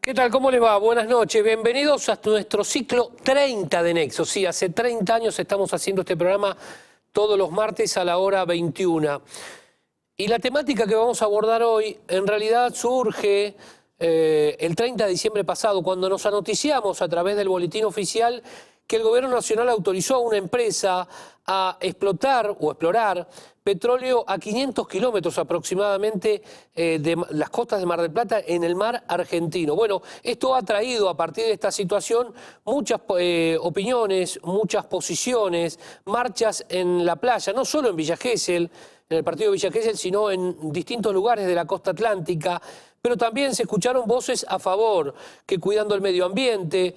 ¿Qué tal? ¿Cómo les va? Buenas noches. Bienvenidos a nuestro ciclo 30 de Nexo. Sí, hace 30 años estamos haciendo este programa todos los martes a la hora 21. Y la temática que vamos a abordar hoy en realidad surge el 30 de diciembre pasado, cuando nos anoticiamos a través del boletín oficial que el Gobierno Nacional autorizó a una empresa a explotar o explorar petróleo a 500 kilómetros aproximadamente de las costas de Mar del Plata en el mar argentino. Bueno, esto ha traído a partir de esta situación muchas opiniones, muchas posiciones, marchas en la playa, no solo en Villa Gesell, en el partido de Villa Gesell, sino en distintos lugares de la costa atlántica. Pero también se escucharon voces a favor, que cuidando el medio ambiente,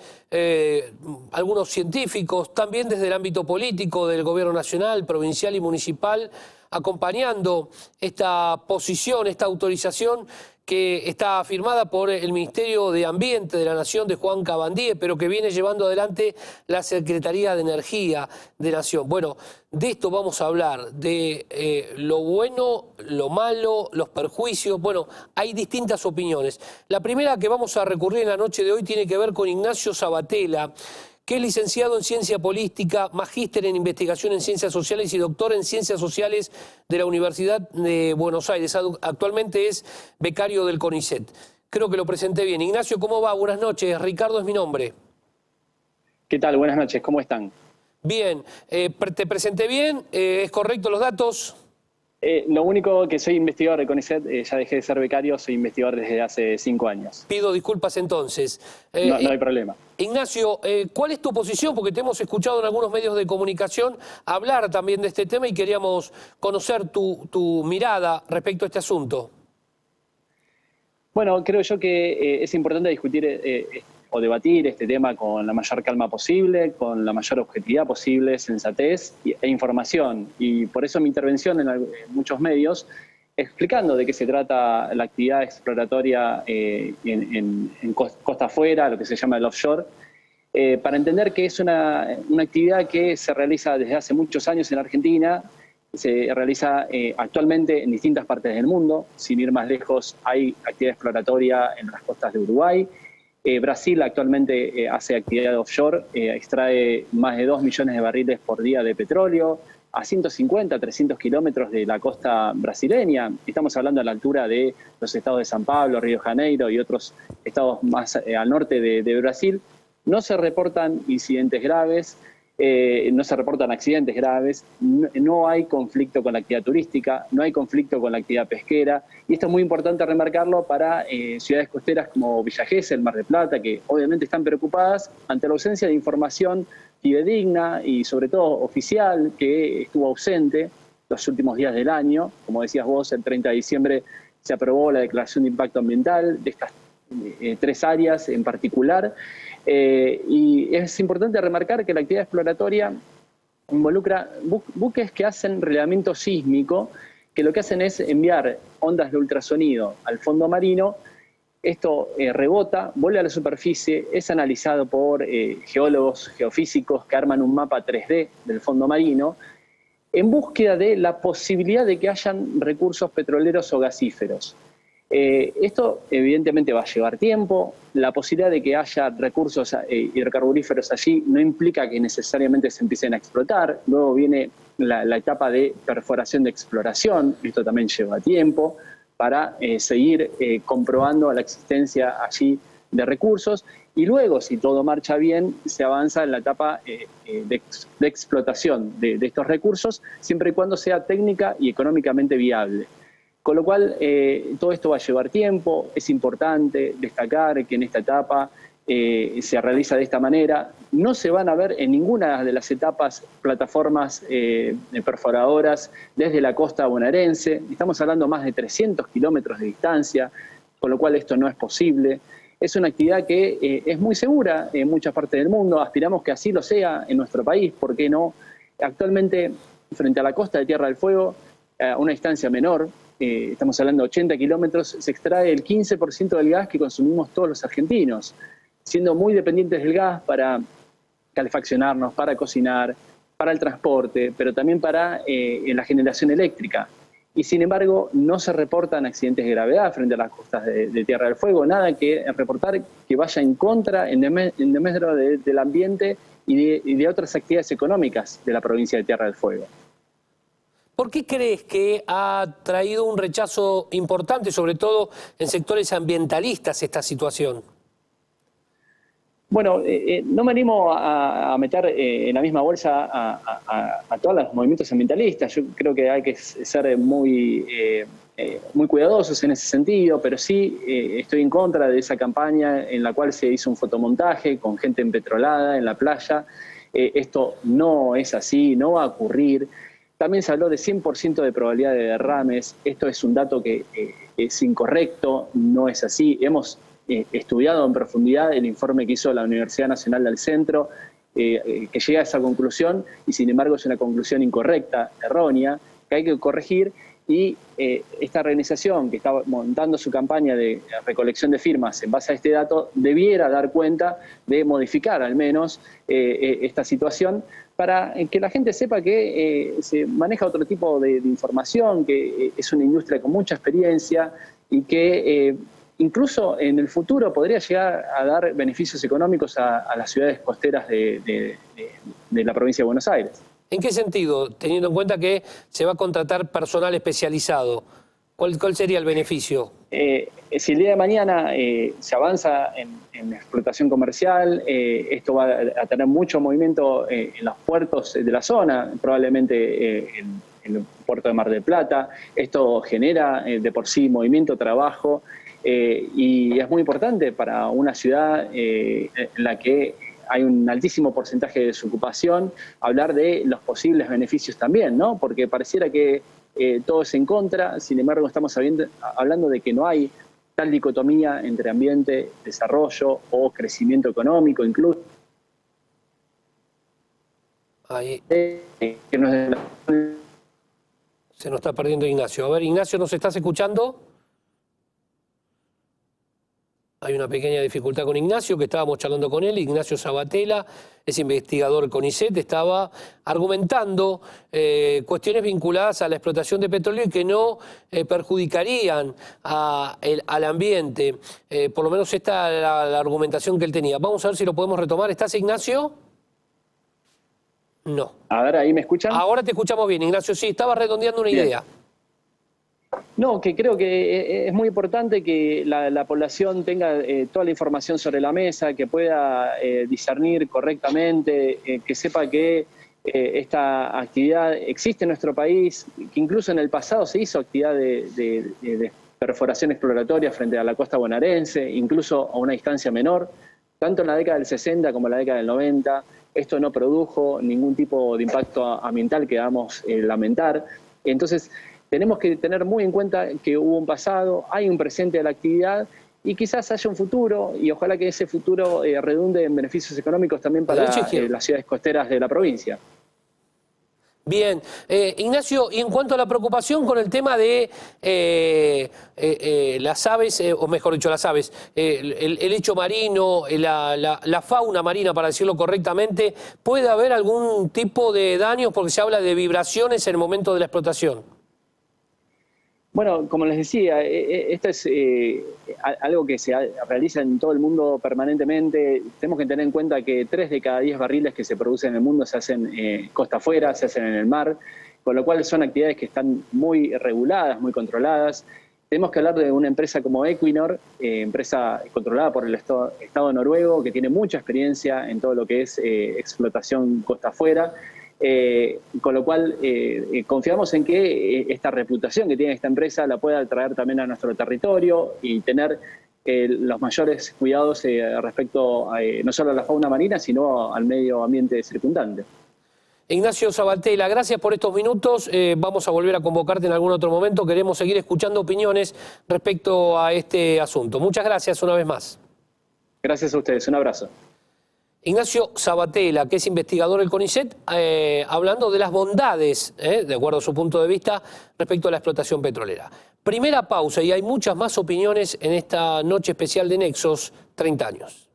algunos científicos, también desde el ámbito político del gobierno nacional, provincial y municipal, acompañando esta posición, esta autorización que está firmada por el Ministerio de Ambiente de la Nación de Juan Cabandier, pero que viene llevando adelante la Secretaría de Energía de Nación. Bueno, de esto vamos a hablar, de lo bueno, lo malo, los perjuicios. Bueno, hay distintas opiniones. La primera que vamos a recurrir en la noche de hoy tiene que ver con Ignacio Sabatella, que es licenciado en Ciencia Política, magíster en Investigación en Ciencias Sociales y doctor en Ciencias Sociales de la Universidad de Buenos Aires. Actualmente es becario del CONICET. Creo que lo presenté bien. Ignacio, ¿cómo va? Buenas noches. Ricardo es mi nombre. ¿Qué tal? Buenas noches. ¿Cómo están? Bien. ¿Te presenté bien? ¿Es correcto los datos? Lo único que soy investigador de CONICET, ya dejé de ser becario, soy investigador desde hace 5 años. Pido disculpas entonces. No hay problema. Ignacio, ¿cuál es tu posición? Porque te hemos escuchado en algunos medios de comunicación hablar también de este tema y queríamos conocer tu mirada respecto a este asunto. Bueno, creo yo que es importante discutir o debatir este tema con la mayor calma posible, con la mayor objetividad posible, sensatez e información. Y por eso mi intervención en muchos medios, explicando de qué se trata la actividad exploratoria en costa afuera, lo que se llama el offshore, para entender que es una actividad que se realiza desde hace muchos años en Argentina, se realiza actualmente en distintas partes del mundo. Sin ir más lejos, hay actividad exploratoria en las costas de Uruguay. Brasil actualmente hace actividad offshore, extrae más de 2 millones de barriles por día de petróleo a 150, 300 kilómetros de la costa brasileña. Estamos hablando a la altura de los estados de San Pablo, Río de Janeiro y otros estados más al norte de Brasil. No se reportan incidentes graves, no se reportan accidentes graves, no hay conflicto con la actividad turística, no hay conflicto con la actividad pesquera, y esto es muy importante remarcarlo para ciudades costeras como Villa Gesell, Mar del Plata, que obviamente están preocupadas ante la ausencia de información fidedigna y sobre todo oficial, que estuvo ausente los últimos días del año. Como decías vos, el 30 de diciembre se aprobó la Declaración de Impacto Ambiental de estas 3 áreas en particular. Y es importante remarcar que la actividad exploratoria involucra buques que hacen relevamiento sísmico, que lo que hacen es enviar ondas de ultrasonido al fondo marino. Esto rebota, vuelve a la superficie, es analizado por geólogos, geofísicos que arman un mapa 3D del fondo marino en búsqueda de la posibilidad de que hayan recursos petroleros o gasíferos. Esto evidentemente va a llevar tiempo. La posibilidad de que haya recursos hidrocarburíferos allí no implica que necesariamente se empiecen a explotar. Luego viene la etapa de perforación de exploración. Esto también lleva tiempo para seguir comprobando la existencia allí de recursos. Y luego, si todo marcha bien, se avanza en la etapa de explotación de estos recursos, siempre y cuando sea técnica y económicamente viable. Con lo cual, todo esto va a llevar tiempo. Es importante destacar que en esta etapa se realiza de esta manera. No se van a ver en ninguna de las etapas plataformas perforadoras desde la costa bonaerense. Estamos hablando más de 300 kilómetros de distancia, con lo cual esto no es posible. Es una actividad que es muy segura en muchas partes del mundo. Aspiramos que así lo sea en nuestro país, ¿por qué no? Actualmente, frente a la costa de Tierra del Fuego, a una distancia menor, estamos hablando de 80 kilómetros, se extrae el 15% del gas que consumimos todos los argentinos, siendo muy dependientes del gas para calefaccionarnos, para cocinar, para el transporte, pero también para la generación eléctrica. y sin embargo no se reportan accidentes de gravedad frente a las costas de Tierra del Fuego, nada que reportar que vaya en contra, en desmedro del ambiente y de otras actividades económicas de la provincia de Tierra del Fuego. ¿Por qué crees que ha traído un rechazo importante, sobre todo en sectores ambientalistas, esta situación? Bueno, no me animo a meter en la misma bolsa a todos los movimientos ambientalistas. Yo creo que hay que ser muy cuidadosos en ese sentido, pero sí estoy en contra de esa campaña en la cual se hizo un fotomontaje con gente empetrolada en la playa. Esto no es así, no va a ocurrir. También se habló de 100% de probabilidad de derrames. Esto es un dato que es incorrecto, no es así. Hemos estudiado en profundidad el informe que hizo la Universidad Nacional del Centro, que llega a esa conclusión, y sin embargo es una conclusión incorrecta, errónea, que hay que corregir, y esta organización que está montando su campaña de recolección de firmas en base a este dato debiera dar cuenta de modificar al menos esta situación para que la gente sepa que se maneja otro tipo de información, que es una industria con mucha experiencia y que incluso en el futuro podría llegar a dar beneficios económicos a las ciudades costeras de la provincia de Buenos Aires. ¿En qué sentido? Teniendo en cuenta que se va a contratar personal especializado, ¿cuál sería el beneficio? Si el día de mañana se avanza en explotación comercial, esto va a tener mucho movimiento en los puertos de la zona, probablemente en el puerto de Mar del Plata. Esto genera de por sí movimiento, trabajo, y es muy importante para una ciudad en la que hay un altísimo porcentaje de desocupación, hablar de los posibles beneficios también, ¿no? Porque pareciera que todo es en contra, sin embargo estamos hablando de que no hay tal dicotomía entre ambiente, desarrollo o crecimiento económico incluso. Ahí. Se nos está perdiendo Ignacio. A ver, Ignacio, ¿nos estás escuchando? Hay una pequeña dificultad con Ignacio, que estábamos charlando con él. Ignacio Sabatella es investigador del CONICET, estaba argumentando cuestiones vinculadas a la explotación de petróleo y que no perjudicarían al ambiente. Por lo menos esta era la argumentación que él tenía. Vamos a ver si lo podemos retomar. ¿Estás, Ignacio? No. A ver, ¿ahí me escuchan? Ahora te escuchamos bien, Ignacio. Sí, estaba redondeando una idea. No, que creo que es muy importante que la población tenga toda la información sobre la mesa, que pueda discernir correctamente, que sepa que esta actividad existe en nuestro país, que incluso en el pasado se hizo actividad de perforación exploratoria frente a la costa bonaerense, incluso a una distancia menor, tanto en la década del 60 como en la década del 90. Esto no produjo ningún tipo de impacto ambiental que debamos lamentar. Entonces, tenemos que tener muy en cuenta que hubo un pasado, hay un presente de la actividad y quizás haya un futuro, y ojalá que ese futuro redunde en beneficios económicos también para las ciudades costeras de la provincia. Bien. Ignacio, y en cuanto a la preocupación con el tema de las aves, o mejor dicho, las aves, el lecho marino, la fauna marina, para decirlo correctamente, ¿puede haber algún tipo de daños porque se habla de vibraciones en el momento de la explotación? Bueno, como les decía, esto es algo que se realiza en todo el mundo permanentemente. Tenemos que tener en cuenta que 3 de cada 10 barriles que se producen en el mundo se hacen costa afuera, se hacen en el mar, con lo cual son actividades que están muy reguladas, muy controladas. Tenemos que hablar de una empresa como Equinor, empresa controlada por el Estado noruego, que tiene mucha experiencia en todo lo que es explotación costa afuera. Con lo cual confiamos en que esta reputación que tiene esta empresa la pueda traer también a nuestro territorio y tener los mayores cuidados respecto no solo a la fauna marina, sino al medio ambiente circundante. Ignacio Sabatella, gracias por estos minutos. Vamos a volver a convocarte en algún otro momento. Queremos seguir escuchando opiniones respecto a este asunto. Muchas gracias una vez más. Gracias a ustedes. Un abrazo. Ignacio Sabatella, que es investigador del CONICET, hablando de las bondades, de acuerdo a su punto de vista, respecto a la explotación petrolera. Primera pausa y hay muchas más opiniones en esta noche especial de Nexos 30 años.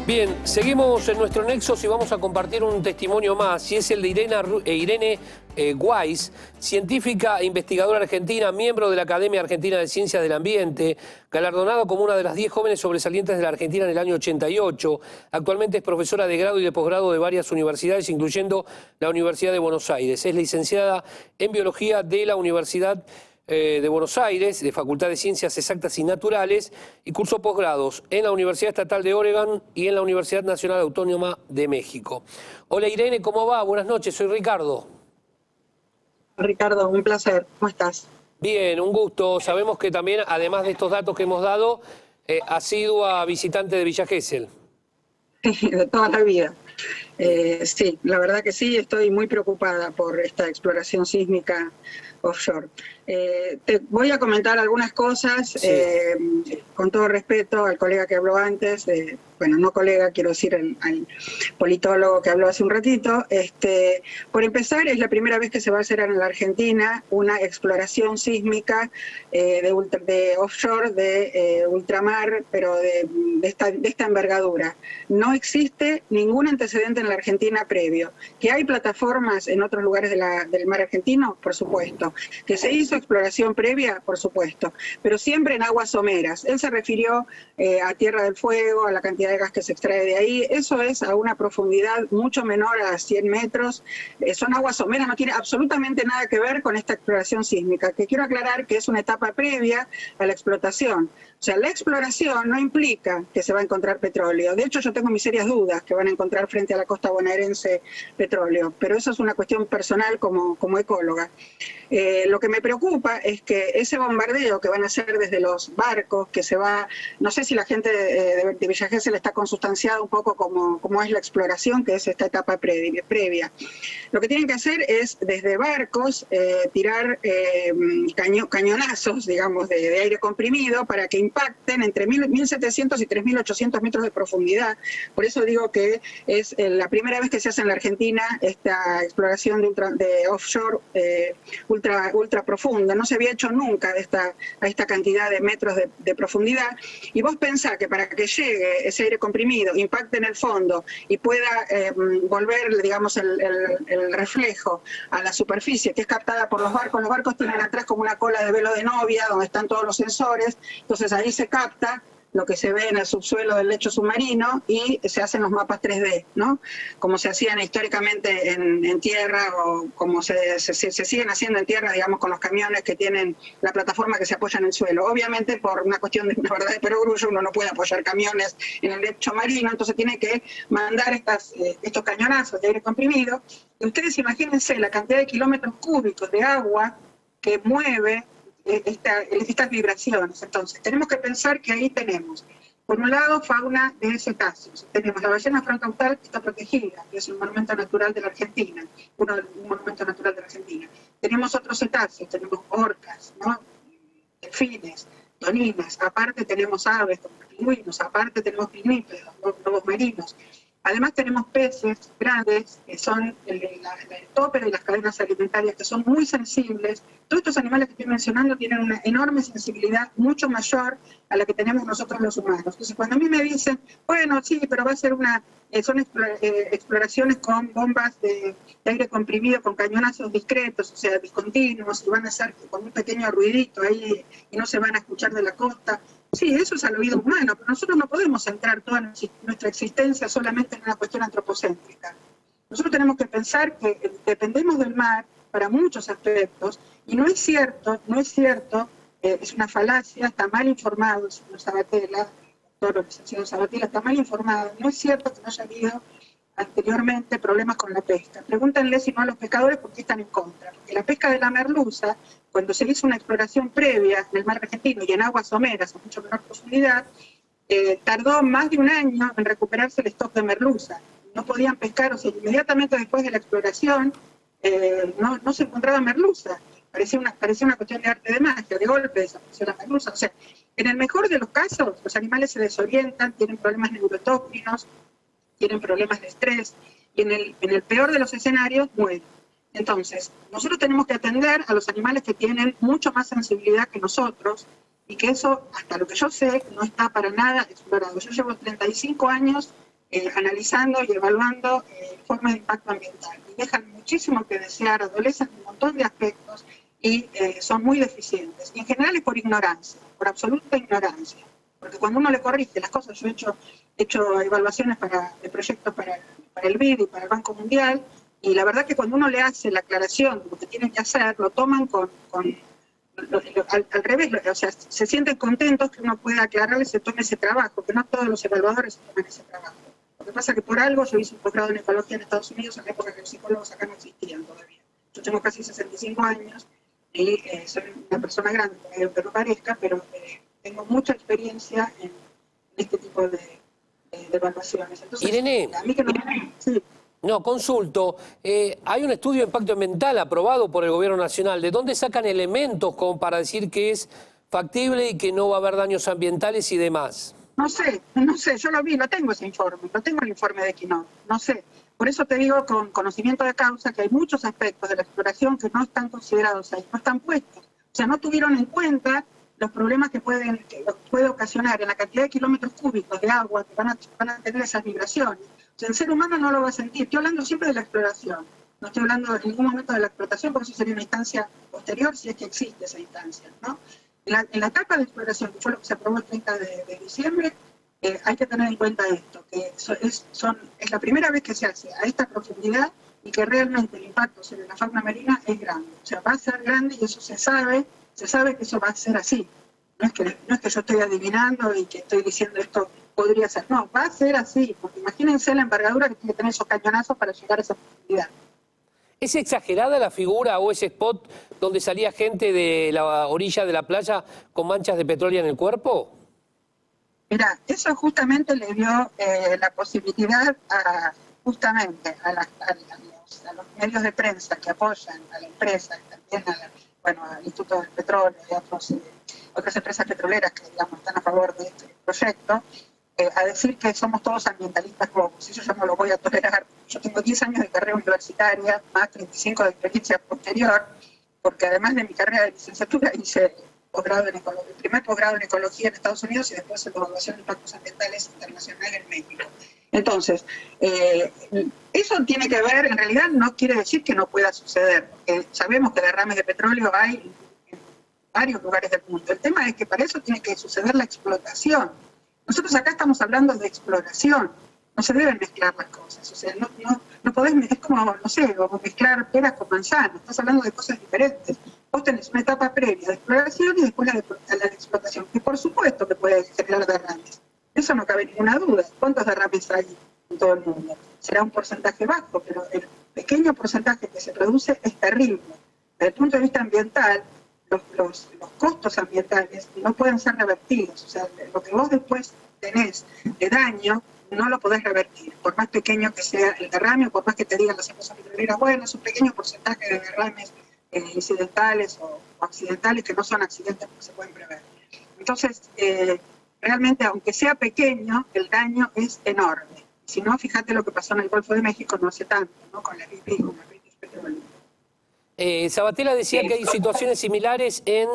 Bien, seguimos en nuestro Nexos y vamos a compartir un testimonio más, y es el de Irene Weiss, científica e investigadora argentina, miembro de la Academia Argentina de Ciencias del Ambiente, galardonada como una de las 10 jóvenes sobresalientes de la Argentina en el año 88. Actualmente es profesora de grado y de posgrado de varias universidades, incluyendo la Universidad de Buenos Aires. Es licenciada en Biología de la Universidad de Buenos Aires, de Facultad de Ciencias Exactas y Naturales, y cursó posgrados en la Universidad Estatal de Oregon y en la Universidad Nacional Autónoma de México. Hola Irene, ¿cómo va? Buenas noches, soy Ricardo. Ricardo, un placer. ¿Cómo estás? Bien, un gusto. Sabemos que también, además de estos datos que hemos dado, asidua visitante de Villa Gesell. De toda la vida. Sí, la verdad que sí, estoy muy preocupada por esta exploración sísmica offshore. Te voy a comentar algunas cosas, Sí. con todo respeto al colega que habló antes, bueno, no colega, quiero decir al politólogo que habló hace un ratito. Por empezar, es la primera vez que se va a hacer en la Argentina una exploración sísmica de offshore, de ultramar, pero de esta envergadura. No existe ningún antecedente en la Argentina previo. ¿Que hay plataformas en otros lugares del mar argentino? Por supuesto. ¿Que se hizo exploración previa? Por supuesto. Pero siempre en aguas someras. Él se refirió a Tierra del Fuego, a la cantidad de gas que se extrae de ahí. Eso es a una profundidad mucho menor a 100 metros. Son aguas someras, no tiene absolutamente nada que ver con esta exploración sísmica, que quiero aclarar que es una etapa previa a la explotación. O sea, la exploración no implica que se va a encontrar petróleo. De hecho, yo tengo mis serias dudas que van a encontrar frente a la costa bonaerense petróleo, pero eso es una cuestión personal como ecóloga. Lo que me preocupa es que ese bombardeo que van a hacer desde los barcos, que se va, no sé si la gente de Villa Gesell está consustanciada un poco como es la exploración, que es esta etapa previa. Lo que tienen que hacer es desde barcos tirar cañonazos, digamos, de aire comprimido para que impacten entre 1.700 y 3.800 metros de profundidad. Por eso digo que es la primera vez que se hace en la Argentina esta exploración de offshore ultra profunda. No se había hecho nunca a esta cantidad de metros de profundidad. Y vos pensás que para que llegue ese aire comprimido, impacte en el fondo y pueda volver, digamos, el reflejo a la superficie que es captada por los barcos tienen atrás como una cola de velo de novia donde están todos los sensores. Entonces ahí se capta lo que se ve en el subsuelo del lecho submarino y se hacen los mapas 3D, ¿no? Como se hacían históricamente en tierra o como se siguen haciendo en tierra, digamos, con los camiones que tienen la plataforma que se apoya en el suelo. Obviamente, por una cuestión de una verdad de perogrullo, uno no puede apoyar camiones en el lecho marino, entonces tiene que mandar estos cañonazos de aire comprimido. Y ustedes imagínense la cantidad de kilómetros cúbicos de agua que mueve estas vibraciones. Entonces, tenemos que pensar que ahí tenemos, por un lado, fauna de cetáceos. Tenemos la ballena afrocaudal, que está protegida, que es un monumento natural de la Argentina, un monumento natural de la Argentina. Tenemos otros cetáceos, tenemos orcas, ¿no? Delfines, toninas, aparte tenemos aves como pingüinos, aparte tenemos pinípedos, lobos marinos. Además tenemos peces grandes, que son el tópero y las cadenas alimentarias, que son muy sensibles. Todos estos animales que estoy mencionando tienen una enorme sensibilidad, mucho mayor a la que tenemos nosotros los humanos. Entonces, cuando a mí me dicen, bueno, sí, pero va a ser son exploraciones con bombas de aire comprimido, con cañonazos discretos, o sea, discontinuos, y van a ser con un pequeño ruidito ahí y no se van a escuchar de la costa. Sí, eso es al oído humano, pero nosotros no podemos centrar toda nuestra existencia solamente en una cuestión antropocéntrica. Nosotros tenemos que pensar que dependemos del mar para muchos aspectos, y no es cierto, es una falacia, está mal informado el señor Sabatella, el licenciado Sabatella está mal informado, no es cierto que no haya habido anteriormente problemas con la pesca. Pregúntenle si no a los pescadores por qué están en contra. Porque la pesca de la merluza, cuando se hizo una exploración previa en el mar argentino y en aguas someras a mucho menor profundidad, tardó más de un año en recuperarse el stock de merluza. No podían pescar, o sea, inmediatamente después de la exploración no se encontraba merluza. Parecía una cuestión de arte de magia, de golpe desapareció la merluza. O sea, en el mejor de los casos, los animales se desorientan, tienen problemas neurotóxinos, tienen problemas de estrés, y en el peor de los escenarios mueren. Entonces, nosotros tenemos que atender a los animales que tienen mucho más sensibilidad que nosotros, y que eso, hasta lo que yo sé, no está para nada explorado. Yo llevo 35 años analizando y evaluando informes de impacto ambiental. Y dejan muchísimo que desear, adolecen un montón de aspectos y son muy deficientes. Y en general es por ignorancia, por absoluta ignorancia. Porque cuando uno le corrige las cosas, yo he hecho evaluaciones de proyectos para el BID y para el Banco Mundial, y la verdad que cuando uno le hace la aclaración de lo que tienen que hacer, lo toman al revés, o sea, se sienten contentos que uno pueda aclararles, se tome ese trabajo, que no todos los evaluadores se toman ese trabajo. Lo que pasa es que por algo yo hice un posgrado en ecología en Estados Unidos, en la época que los psicólogos acá no existían todavía. Yo tengo casi 65 años y soy una persona grande, aunque no parezca, pero tengo mucha experiencia en este tipo de evaluaciones. Entonces, Irene, a mí que no... Sí. no, consulto. Hay un estudio de impacto ambiental aprobado por el Gobierno Nacional. ¿De dónde sacan elementos como para decir que es factible y que no va a haber daños ambientales y demás? No sé, yo lo vi, lo tengo ese informe, lo tengo el informe de Equinor, no sé. Por eso te digo con conocimiento de causa que hay muchos aspectos de la exploración que no están considerados ahí, no están puestos. O sea, no tuvieron en cuenta los problemas que puede ocasionar en la cantidad de kilómetros cúbicos de agua que van a tener esas vibraciones. O sea, el ser humano no lo va a sentir. Estoy hablando siempre de la exploración. No estoy hablando en ningún momento de la explotación, porque eso sería una instancia posterior si es que existe esa instancia, ¿no? En la etapa de exploración, que fue lo que se aprobó el 30 de diciembre, hay que tener en cuenta esto, que es la primera vez que se hace a esta profundidad y que realmente el impacto sobre la fauna marina es grande. O sea, va a ser grande y eso se sabe que eso va a ser así. No es que yo estoy adivinando y que estoy diciendo esto podría ser. No, va a ser así, porque imagínense la envergadura que tiene que tener esos cañonazos para llegar a esa profundidad. ¿Es exagerada la figura o ese spot donde salía gente de la orilla de la playa con manchas de petróleo en el cuerpo? Mira, eso justamente le dio la posibilidad justamente a los medios de prensa que apoyan a la empresa, también al Instituto del Petróleo y a otras empresas petroleras que digamos, están a favor de este proyecto, a decir que somos todos ambientalistas bobos. Eso yo no lo voy a tolerar. Yo tengo 10 años de carrera universitaria, más 35 de experiencia posterior, porque además de mi carrera de licenciatura hice el primer posgrado en ecología en Estados Unidos y después en evaluación de impactos ambientales internacional en México. Entonces, eso tiene que ver, en realidad no quiere decir que no pueda suceder, porque sabemos que derrames de petróleo hay en varios lugares del mundo. El tema es que para eso tiene que suceder la explotación. Nosotros acá estamos hablando de exploración, no se deben mezclar las cosas, o sea, no podés, es como, no sé, como mezclar peras con manzanas, estás hablando de cosas diferentes. Vos tenés una etapa previa de exploración y después la de explotación, que por supuesto que puede generar derrames. Eso no cabe ninguna duda. ¿Cuántos derrames hay en todo el mundo? Será un porcentaje bajo, pero el pequeño porcentaje que se produce es terrible. Desde el punto de vista ambiental, los costos ambientales no pueden ser revertidos. O sea, lo que vos después tenés de daño no lo podés revertir, por más pequeño que sea el derrame, o por más que te digan las empresas petroleras, bueno, es un pequeño porcentaje de derrames incidentales o accidentales que no son accidentes porque se pueden prever. Entonces, realmente, aunque sea pequeño, el daño es enorme. Si no, fíjate lo que pasó en el Golfo de México no hace tanto, ¿no? Con la BP, con la British Petroleum. Sabatella decía que hay situaciones similares en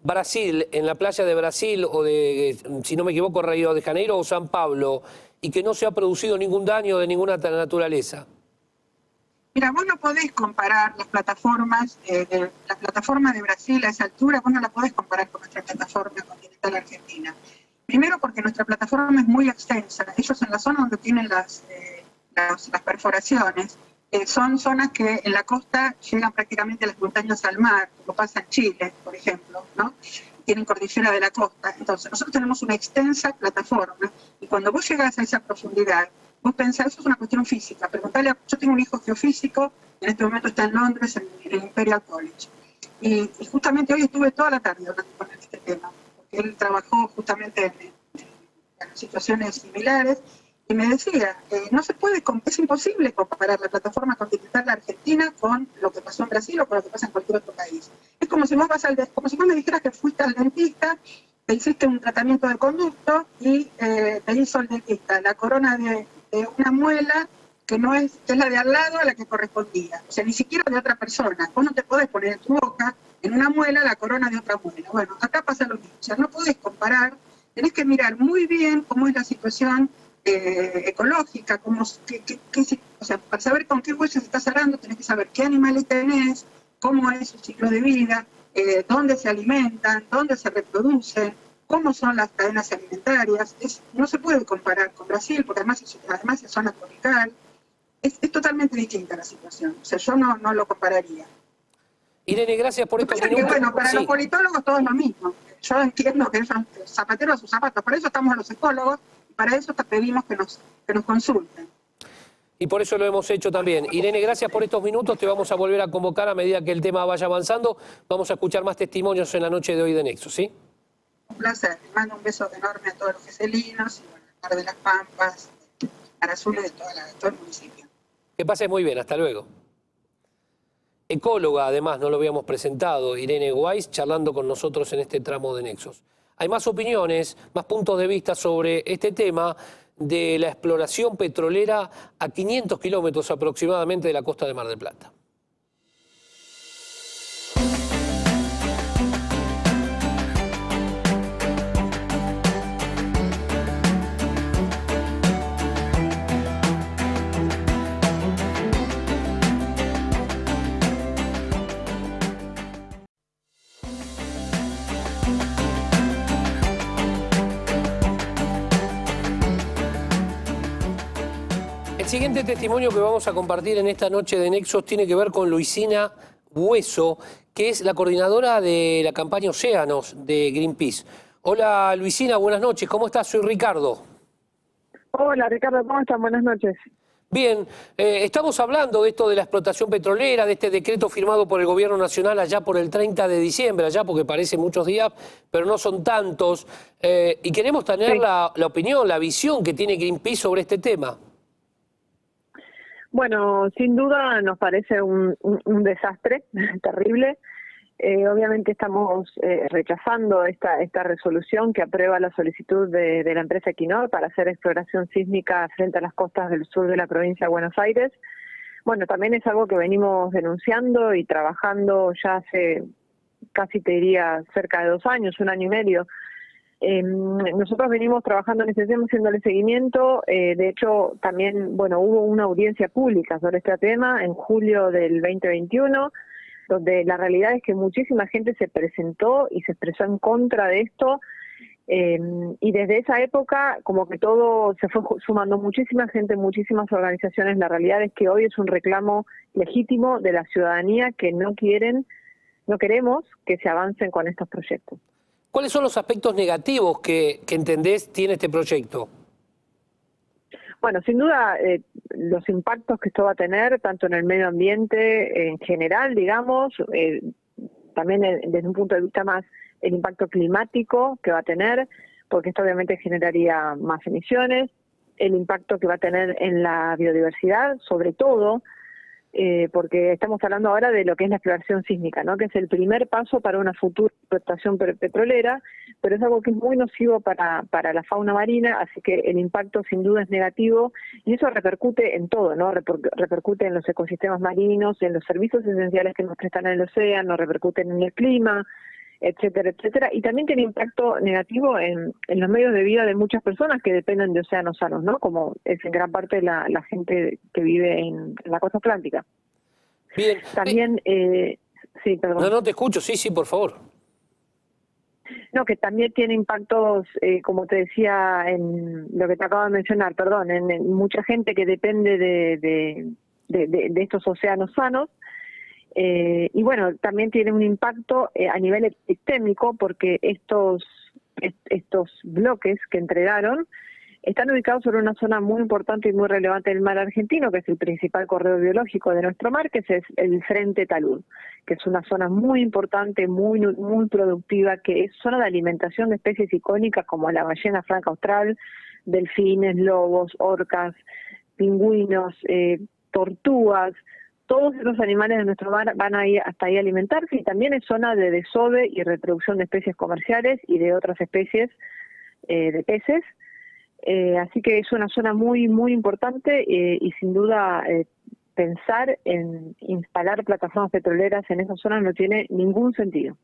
Brasil, en la playa de Brasil, o de, si no me equivoco, Río de Janeiro o San Pablo, y que no se ha producido ningún daño de ninguna naturaleza. Mira, vos no podés comparar las plataformas, la plataforma de Brasil a esa altura, vos no la podés comparar con nuestra plataforma continental argentina. Primero porque nuestra plataforma es muy extensa. Ellos en la zona donde tienen las perforaciones, son zonas que en la costa llegan prácticamente las montañas al mar, como pasa en Chile, por ejemplo, ¿no? Tienen cordillera de la costa. Entonces, nosotros tenemos una extensa plataforma y cuando vos llegás a esa profundidad, vos pensás, eso es una cuestión física. Preguntale, yo tengo un hijo geofísico, en este momento está en Londres, en el Imperial College. Y justamente hoy estuve toda la tarde hablando con este tema, porque él trabajó justamente en situaciones similares, y me decía, no se puede, es imposible comparar la plataforma continental argentina con lo que pasó en Brasil o con lo que pasa en cualquier otro país. Es como si vos como si vos me dijeras que fuiste al dentista, te hiciste un tratamiento de conducto y te hizo el dentista la corona de una muela que no es la de al lado a la que correspondía, o sea, ni siquiera de otra persona. Vos no te podés poner en tu boca, en una muela, la corona de otra muela. Bueno, acá pasa lo mismo, o sea, no podés comparar, tenés que mirar muy bien cómo es la situación ecológica, o sea, para saber con qué huellas estás arando, tenés que saber qué animales tenés, cómo es su ciclo de vida, dónde se alimentan, dónde se reproducen, cómo son las cadenas alimentarias. No se puede comparar con Brasil, porque además es zona tropical. Es totalmente distinta la situación. O sea, yo no lo compararía. Irene, gracias por estos Que, minutos. bueno, para los politólogos todo es lo mismo. Yo entiendo que ellos zapatero a sus zapatos, para eso estamos los ecólogos, y para eso pedimos que nos consulten. Y por eso lo hemos hecho también. Irene, gracias por estos minutos. Te vamos a volver a convocar a medida que el tema vaya avanzando. Vamos a escuchar más testimonios en la noche de hoy de Nexos, ¿sí? Un placer. Les mando un beso enorme a todos los geselinos y bueno, a Mar de las Pampas, Arazules de todo el municipio. Que pases muy bien. Hasta luego. Ecóloga, además, no lo habíamos presentado, Irene Weiss, charlando con nosotros en este tramo de Nexos. Hay más opiniones, más puntos de vista sobre este tema de la exploración petrolera a 500 kilómetros aproximadamente de la costa de Mar del Plata. El siguiente testimonio que vamos a compartir en esta noche de Nexos tiene que ver con Luisina Hueso, que es la coordinadora de la campaña Océanos de Greenpeace. Hola Luisina, buenas noches. ¿Cómo estás? Soy Ricardo. Hola Ricardo, ¿cómo están? Buenas noches. Bien, estamos hablando de esto de la explotación petrolera, de este decreto firmado por el Gobierno Nacional allá por el 30 de diciembre, allá porque parece muchos días, pero no son tantos. Y queremos tener la opinión, la visión que tiene Greenpeace sobre este tema. Bueno, sin duda nos parece un desastre terrible. Obviamente estamos rechazando esta resolución que aprueba la solicitud de la empresa Equinor para hacer exploración sísmica frente a las costas del sur de la provincia de Buenos Aires. Bueno, también es algo que venimos denunciando y trabajando ya hace casi, te diría, cerca de 2 años, 1 año y medio. Nosotros venimos trabajando en este tema, haciéndole seguimiento. De hecho, también, bueno, hubo una audiencia pública sobre este tema en julio del 2021, donde la realidad es que muchísima gente se presentó y se expresó en contra de esto, y desde esa época como que todo se fue sumando muchísima gente, muchísimas organizaciones. La realidad es que hoy es un reclamo legítimo de la ciudadanía que no queremos que se avancen con estos proyectos. ¿Cuáles son los aspectos negativos que entendés tiene este proyecto? Bueno, sin duda los impactos que esto va a tener, tanto en el medio ambiente en general, digamos, también desde un punto de vista más el impacto climático que va a tener, porque esto obviamente generaría más emisiones, el impacto que va a tener en la biodiversidad, sobre todo, porque estamos hablando ahora de lo que es la exploración sísmica, ¿no? Que es el primer paso para una futura explotación petrolera, pero es algo que es muy nocivo para la fauna marina, así que el impacto sin duda es negativo, y eso repercute en todo, ¿no? Repercute en los ecosistemas marinos, en los servicios esenciales que nos prestan en el océano, repercuten en el clima, etcétera, etcétera, y también tiene impacto negativo en los medios de vida de muchas personas que dependen de océanos sanos, ¿no? Como es en gran parte la gente que vive en la costa atlántica. Bien. También, sí, perdón. No, te escucho, sí, por favor. No, que también tiene impactos, como te decía, en lo que te acabo de mencionar, perdón, en mucha gente que depende de estos océanos sanos. Y bueno, también tiene un impacto a nivel ecosistémico, porque estos bloques que entregaron están ubicados sobre una zona muy importante y muy relevante del mar argentino, que es el principal corredor biológico de nuestro mar, que es el Frente Talud, que es una zona muy importante, muy productiva, que es zona de alimentación de especies icónicas como la ballena franca austral, delfines, lobos, orcas, pingüinos, tortugas. Todos los animales de nuestro mar van a ir hasta ahí a alimentarse, y también es zona de desove y reproducción de especies comerciales y de otras especies de peces. Así que es una zona muy importante, y sin duda pensar en instalar plataformas petroleras en esa zona no tiene ningún sentido.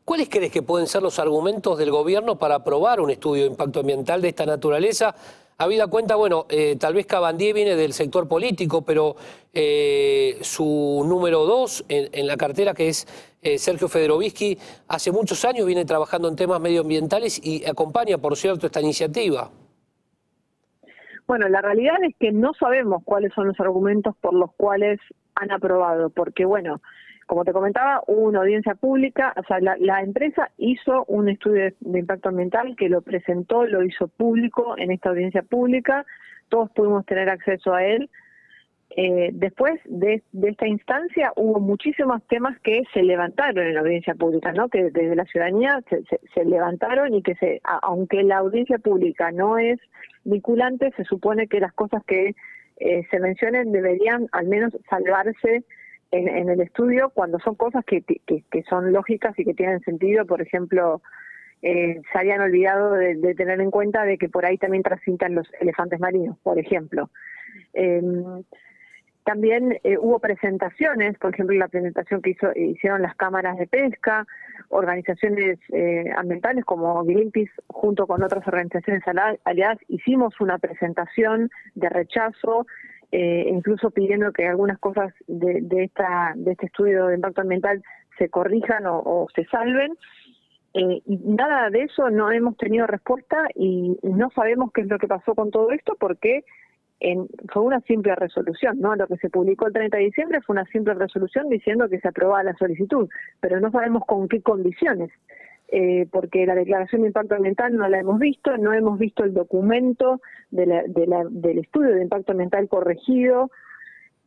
¿Cuáles crees que pueden ser los argumentos del gobierno para aprobar un estudio de impacto ambiental de esta naturaleza Habida cuenta, bueno, tal vez Cabandier viene del sector político, pero su número 2 en la cartera, que es Sergio Federovisky, hace muchos años viene trabajando en temas medioambientales y acompaña, por cierto, esta iniciativa. Bueno, la realidad es que no sabemos cuáles son los argumentos por los cuales han aprobado, porque bueno, como te comentaba, hubo una audiencia pública, o sea, la empresa hizo un estudio de impacto ambiental que lo presentó, lo hizo público en esta audiencia pública, todos pudimos tener acceso a él. Después de esta instancia hubo muchísimos temas que se levantaron en la audiencia pública, ¿no? Que desde la ciudadanía se levantaron y que aunque la audiencia pública no es vinculante, se supone que las cosas que se mencionen deberían al menos salvarse en el estudio cuando son cosas que son lógicas y que tienen sentido. Por ejemplo, se habían olvidado de tener en cuenta de que por ahí también transitan los elefantes marinos, por ejemplo. También hubo presentaciones, por ejemplo, la presentación que hicieron las cámaras de pesca, organizaciones ambientales como Greenpeace, junto con otras organizaciones aliadas, hicimos una presentación de rechazo, incluso pidiendo que algunas cosas de este estudio de impacto ambiental se corrijan o se salven. Y nada de eso, no hemos tenido respuesta y no sabemos qué es lo que pasó con todo esto, porque fue una simple resolución, ¿no? Lo que se publicó el 30 de diciembre fue una simple resolución diciendo que se aprobaba la solicitud, pero no sabemos con qué condiciones, porque la declaración de impacto ambiental no la hemos visto, no hemos visto el documento del estudio de impacto ambiental corregido,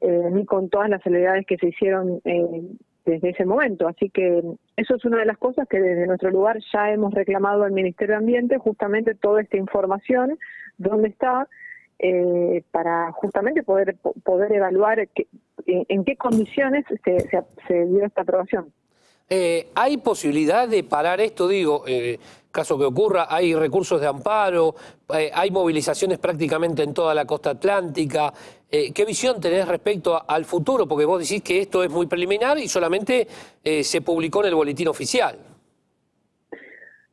ni con todas las celeridades que se hicieron desde ese momento. Así que eso es una de las cosas que desde nuestro lugar ya hemos reclamado al Ministerio de Ambiente, justamente toda esta información, dónde está, para justamente poder evaluar en qué condiciones se dio esta aprobación. ¿Hay posibilidad de parar esto? Digo, caso que ocurra, hay recursos de amparo, hay movilizaciones prácticamente en toda la costa atlántica. ¿Qué visión tenés respecto al futuro? Porque vos decís que esto es muy preliminar y solamente se publicó en el boletín oficial.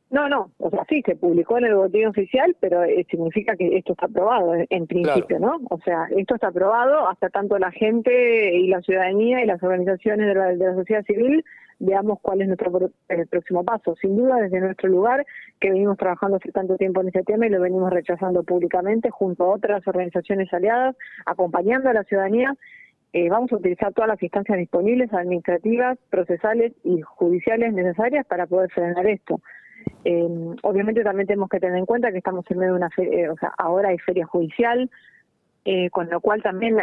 No, o sea, sí, se publicó en el boletín oficial, pero significa que esto está aprobado en principio, claro, ¿no? O sea, esto está aprobado hasta tanto la gente y la ciudadanía y las organizaciones de la sociedad civil veamos cuál es nuestro próximo paso. Sin duda, desde nuestro lugar, que venimos trabajando hace tanto tiempo en este tema y lo venimos rechazando públicamente junto a otras organizaciones aliadas, acompañando a la ciudadanía, vamos a utilizar todas las instancias disponibles, administrativas, procesales y judiciales necesarias para poder frenar esto. Obviamente también tenemos que tener en cuenta que estamos en medio de una feria, o sea, ahora hay feria judicial, con lo cual también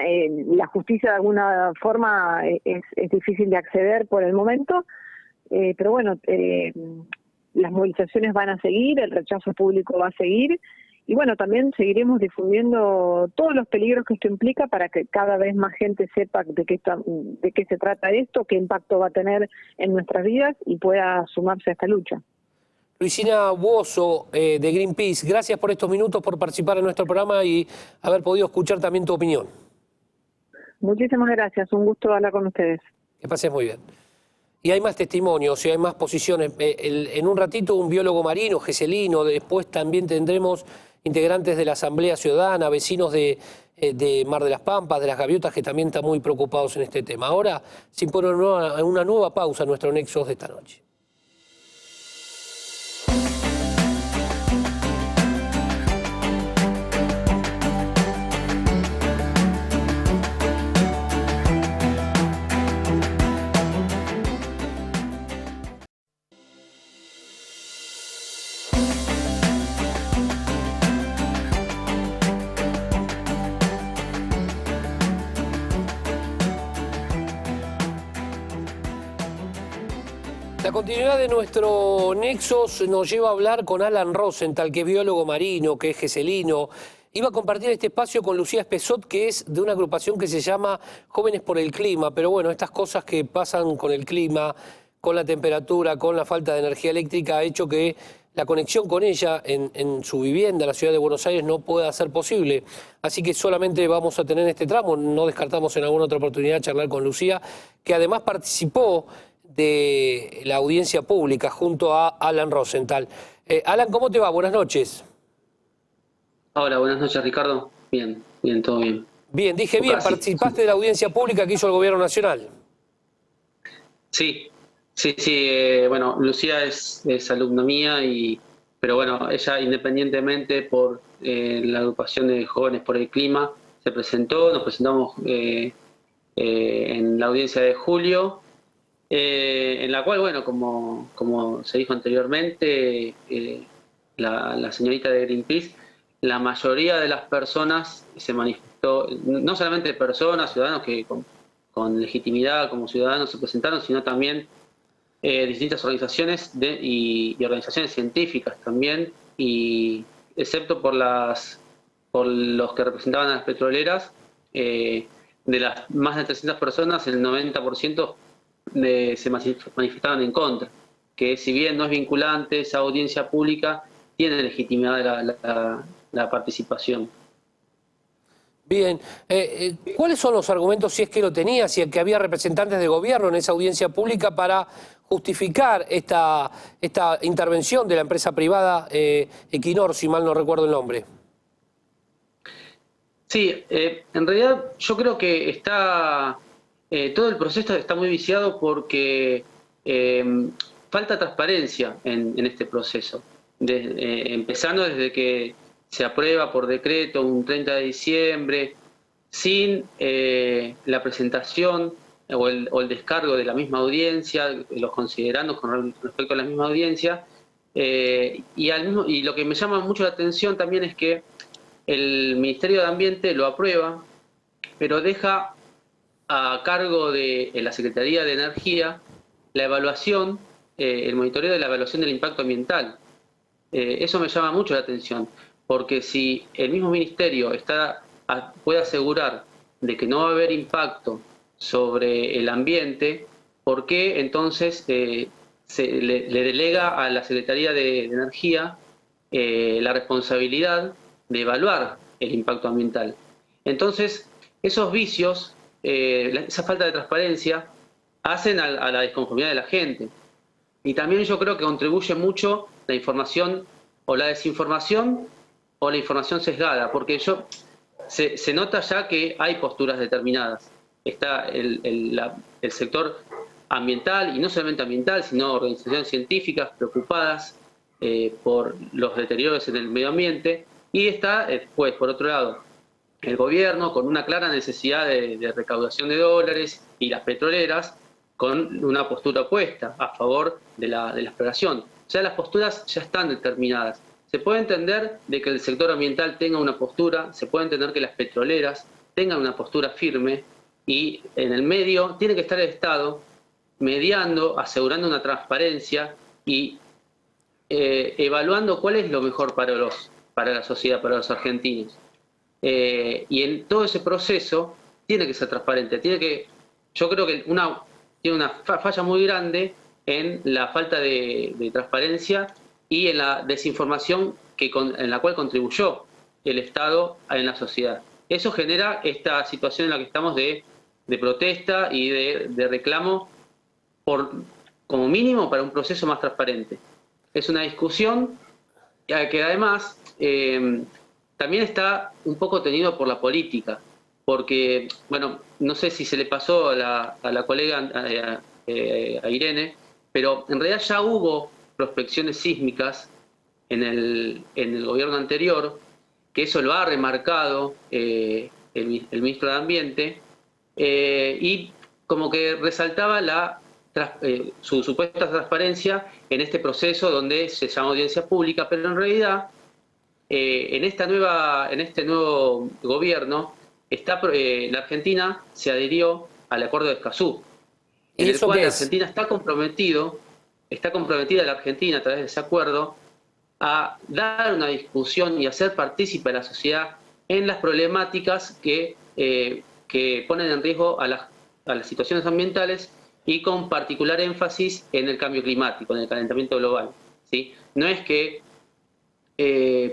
la justicia de alguna forma es difícil de acceder por el momento, pero bueno, las movilizaciones van a seguir, el rechazo público va a seguir, y bueno, también seguiremos difundiendo todos los peligros que esto implica para que cada vez más gente sepa de qué se trata esto, qué impacto va a tener en nuestras vidas y pueda sumarse a esta lucha. Luisina Buoso, de Greenpeace, gracias por estos minutos, por participar en nuestro programa y haber podido escuchar también tu opinión. Muchísimas gracias, un gusto hablar con ustedes. Que pases muy bien. Y hay más testimonios y hay más posiciones. En un ratito un biólogo marino, geselino, después también tendremos integrantes de la Asamblea Ciudadana, vecinos de Mar de las Pampas, de las Gaviotas, que también están muy preocupados en este tema. Ahora se impone una nueva pausa en nuestro Nexos de esta noche. La continuidad de nuestro Nexos nos lleva a hablar con Alan Rosenthal, que es biólogo marino, que es geselino. Iba a compartir este espacio con Lucía Espesot, que es de una agrupación que se llama Jóvenes por el Clima, pero bueno, estas cosas que pasan con el clima, con la temperatura, con la falta de energía eléctrica, ha hecho que la conexión con ella en su vivienda, la ciudad de Buenos Aires, no pueda ser posible. Así que solamente vamos a tener este tramo, no descartamos en alguna otra oportunidad charlar con Lucía, que además participó de la audiencia pública junto a Alan Rosenthal. Alan, ¿cómo te va? Buenas noches. Hola, buenas noches, Ricardo. Bien, bien, todo bien. Bien, dije O bien, casi. participaste de la audiencia pública que hizo el Gobierno Nacional. Sí, sí, sí. Bueno, Lucía es alumna mía, pero bueno, ella independientemente por la agrupación de Jóvenes por el Clima, se presentó, nos presentamos en la audiencia de julio, en la cual, bueno, como se dijo anteriormente, la señorita de Greenpeace, la mayoría de las personas se manifestó, no solamente personas, ciudadanos que con legitimidad como ciudadanos se presentaron, sino también distintas organizaciones y organizaciones científicas también, y excepto por los que representaban a las petroleras, de las más de 300 personas, el 90% se manifestaron en contra, que si bien no es vinculante, esa audiencia pública tiene legitimidad la participación. Bien, ¿cuáles son los argumentos, si es que lo tenía, si es que había representantes de gobierno en esa audiencia pública para justificar esta intervención de la empresa privada Equinor, si mal no recuerdo el nombre? Sí, en realidad yo creo que todo el proceso está muy viciado porque falta transparencia en este proceso. Empezando desde que se aprueba por decreto un 30 de diciembre, sin la presentación o el descargo de la misma audiencia, los considerandos con respecto a la misma audiencia, y lo que me llama mucho la atención también es que el Ministerio de Ambiente lo aprueba, pero deja a cargo de la Secretaría de Energía la evaluación, el monitoreo de la evaluación del impacto ambiental. Eso me llama mucho la atención, porque si el mismo ministerio puede asegurar de que no va a haber impacto sobre el ambiente, ¿por qué entonces le delega a la Secretaría de Energía la responsabilidad de evaluar el impacto ambiental? Entonces, esos vicios, esa falta de transparencia, hacen a la disconformidad de la gente. Y también yo creo que contribuye mucho la información o la desinformación o la información sesgada, porque se nota ya que hay posturas determinadas. Está el sector ambiental, y no solamente ambiental, sino organizaciones científicas preocupadas por los deterioros en el medio ambiente, y está, pues, por otro lado, el gobierno con una clara necesidad de recaudación de dólares, y las petroleras con una postura opuesta a favor de la exploración. O sea, las posturas ya están determinadas. Se puede entender de que el sector ambiental tenga una postura, se puede entender que las petroleras tengan una postura firme, y en el medio tiene que estar el Estado mediando, asegurando una transparencia y evaluando cuál es lo mejor para la sociedad, para los argentinos. Y en todo ese proceso tiene que ser transparente. Yo creo que tiene una falla muy grande en la falta de transparencia y en la desinformación en la cual contribuyó el Estado en la sociedad. Eso genera esta situación en la que estamos de protesta y de reclamo como mínimo para un proceso más transparente. Es una discusión que además también está un poco tenido por la política, porque, bueno, no sé si se le pasó a la colega, a Irene, pero en realidad ya hubo prospecciones sísmicas en el gobierno anterior, que eso lo ha remarcado el ministro de Ambiente, y como que resaltaba su supuesta transparencia en este proceso donde se llama audiencia pública, pero en realidad en este nuevo gobierno la Argentina se adhirió al Acuerdo de Escazú, en el cual la Argentina está comprometida la Argentina a través de ese acuerdo a dar una discusión y hacer partícipe a la sociedad en las problemáticas que ponen en riesgo a las situaciones ambientales, y con particular énfasis en el cambio climático, en el calentamiento global, ¿sí? No es que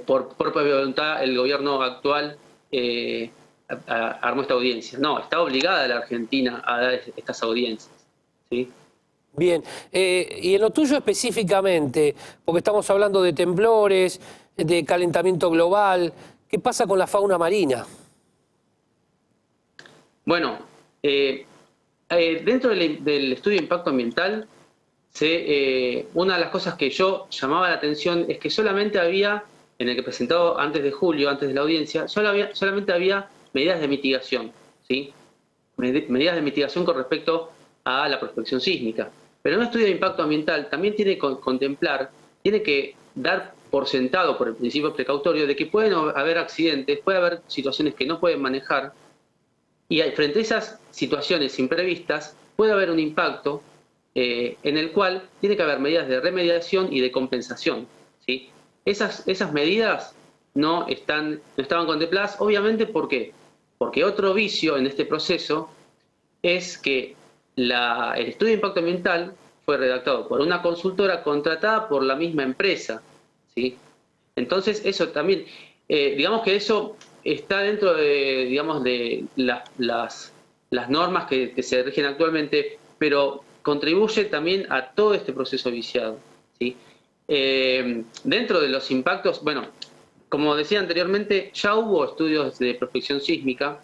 por propia voluntad el gobierno actual armó esta audiencia. No, está obligada la Argentina a dar estas audiencias, ¿sí? Bien, y en lo tuyo específicamente, porque estamos hablando de temblores, de calentamiento global, ¿Qué pasa con la fauna marina? Bueno, dentro del estudio de impacto ambiental, una de las cosas que yo llamaba la atención es que solamente había, en el que presentado antes de julio, antes de la audiencia, solamente había medidas de mitigación, ¿sí? Medidas de mitigación con respecto a la prospección sísmica. Pero un estudio de impacto ambiental también tiene que contemplar, tiene que dar por sentado, por el principio precautorio, de que pueden haber accidentes, puede haber situaciones que no pueden manejar, y frente a esas situaciones imprevistas puede haber un impacto en el cual tiene que haber medidas de remediación y de compensación, ¿sí? Esas medidas no estaban contempladas, obviamente, ¿por qué? Porque otro vicio en este proceso es que el estudio de impacto ambiental fue redactado por una consultora contratada por la misma empresa, ¿sí? Entonces, eso también, digamos que eso está dentro de, digamos, de las normas que se rigen actualmente, pero contribuye también a todo este proceso viciado, ¿sí? Dentro de los impactos, bueno, como decía anteriormente, ya hubo estudios de prospección sísmica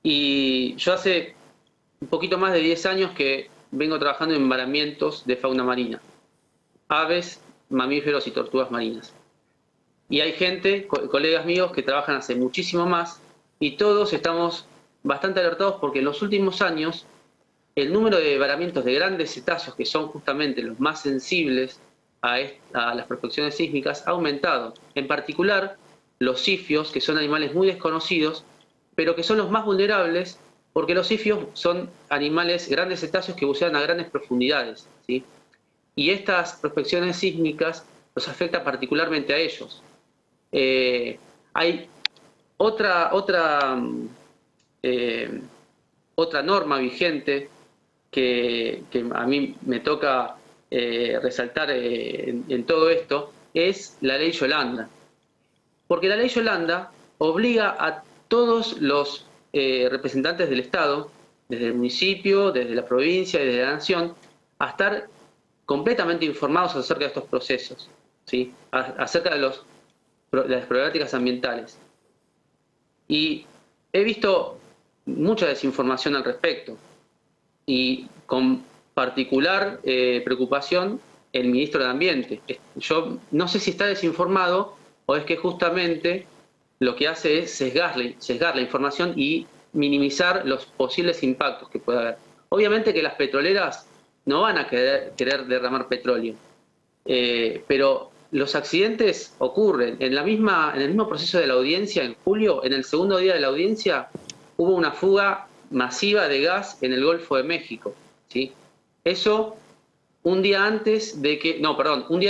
y yo hace un poquito más de 10 años que vengo trabajando en varamientos de fauna marina, aves, mamíferos y tortugas marinas. Y hay gente, colegas míos, que trabajan hace muchísimo más y todos estamos bastante alertados porque en los últimos años el número de varamientos de grandes cetáceos, que son justamente los más sensibles a las prospecciones sísmicas, ha aumentado. En particular, los sifios, que son animales muy desconocidos, pero que son los más vulnerables porque los sifios son animales, grandes cetáceos que bucean a grandes profundidades, ¿sí? Y estas prospecciones sísmicas los afecta particularmente a ellos. Hay otra norma vigente que a mí me toca resaltar en todo esto, es la ley Yolanda. Porque la ley Yolanda obliga a todos los representantes del Estado, desde el municipio, desde la provincia y desde la nación, a estar completamente informados acerca de estos procesos, ¿sí? Acerca de las problemáticas ambientales. Y he visto mucha desinformación al respecto, y con particular preocupación el ministro de Ambiente. Yo no sé si está desinformado o es que justamente lo que hace es sesgar la información y minimizar los posibles impactos que pueda haber. Obviamente que las petroleras no van a querer derramar petróleo, pero los accidentes ocurren. En el mismo proceso de la audiencia, en julio, en el segundo día de la audiencia, hubo una fuga masiva de gas en el Golfo de México, ¿sí? Eso un día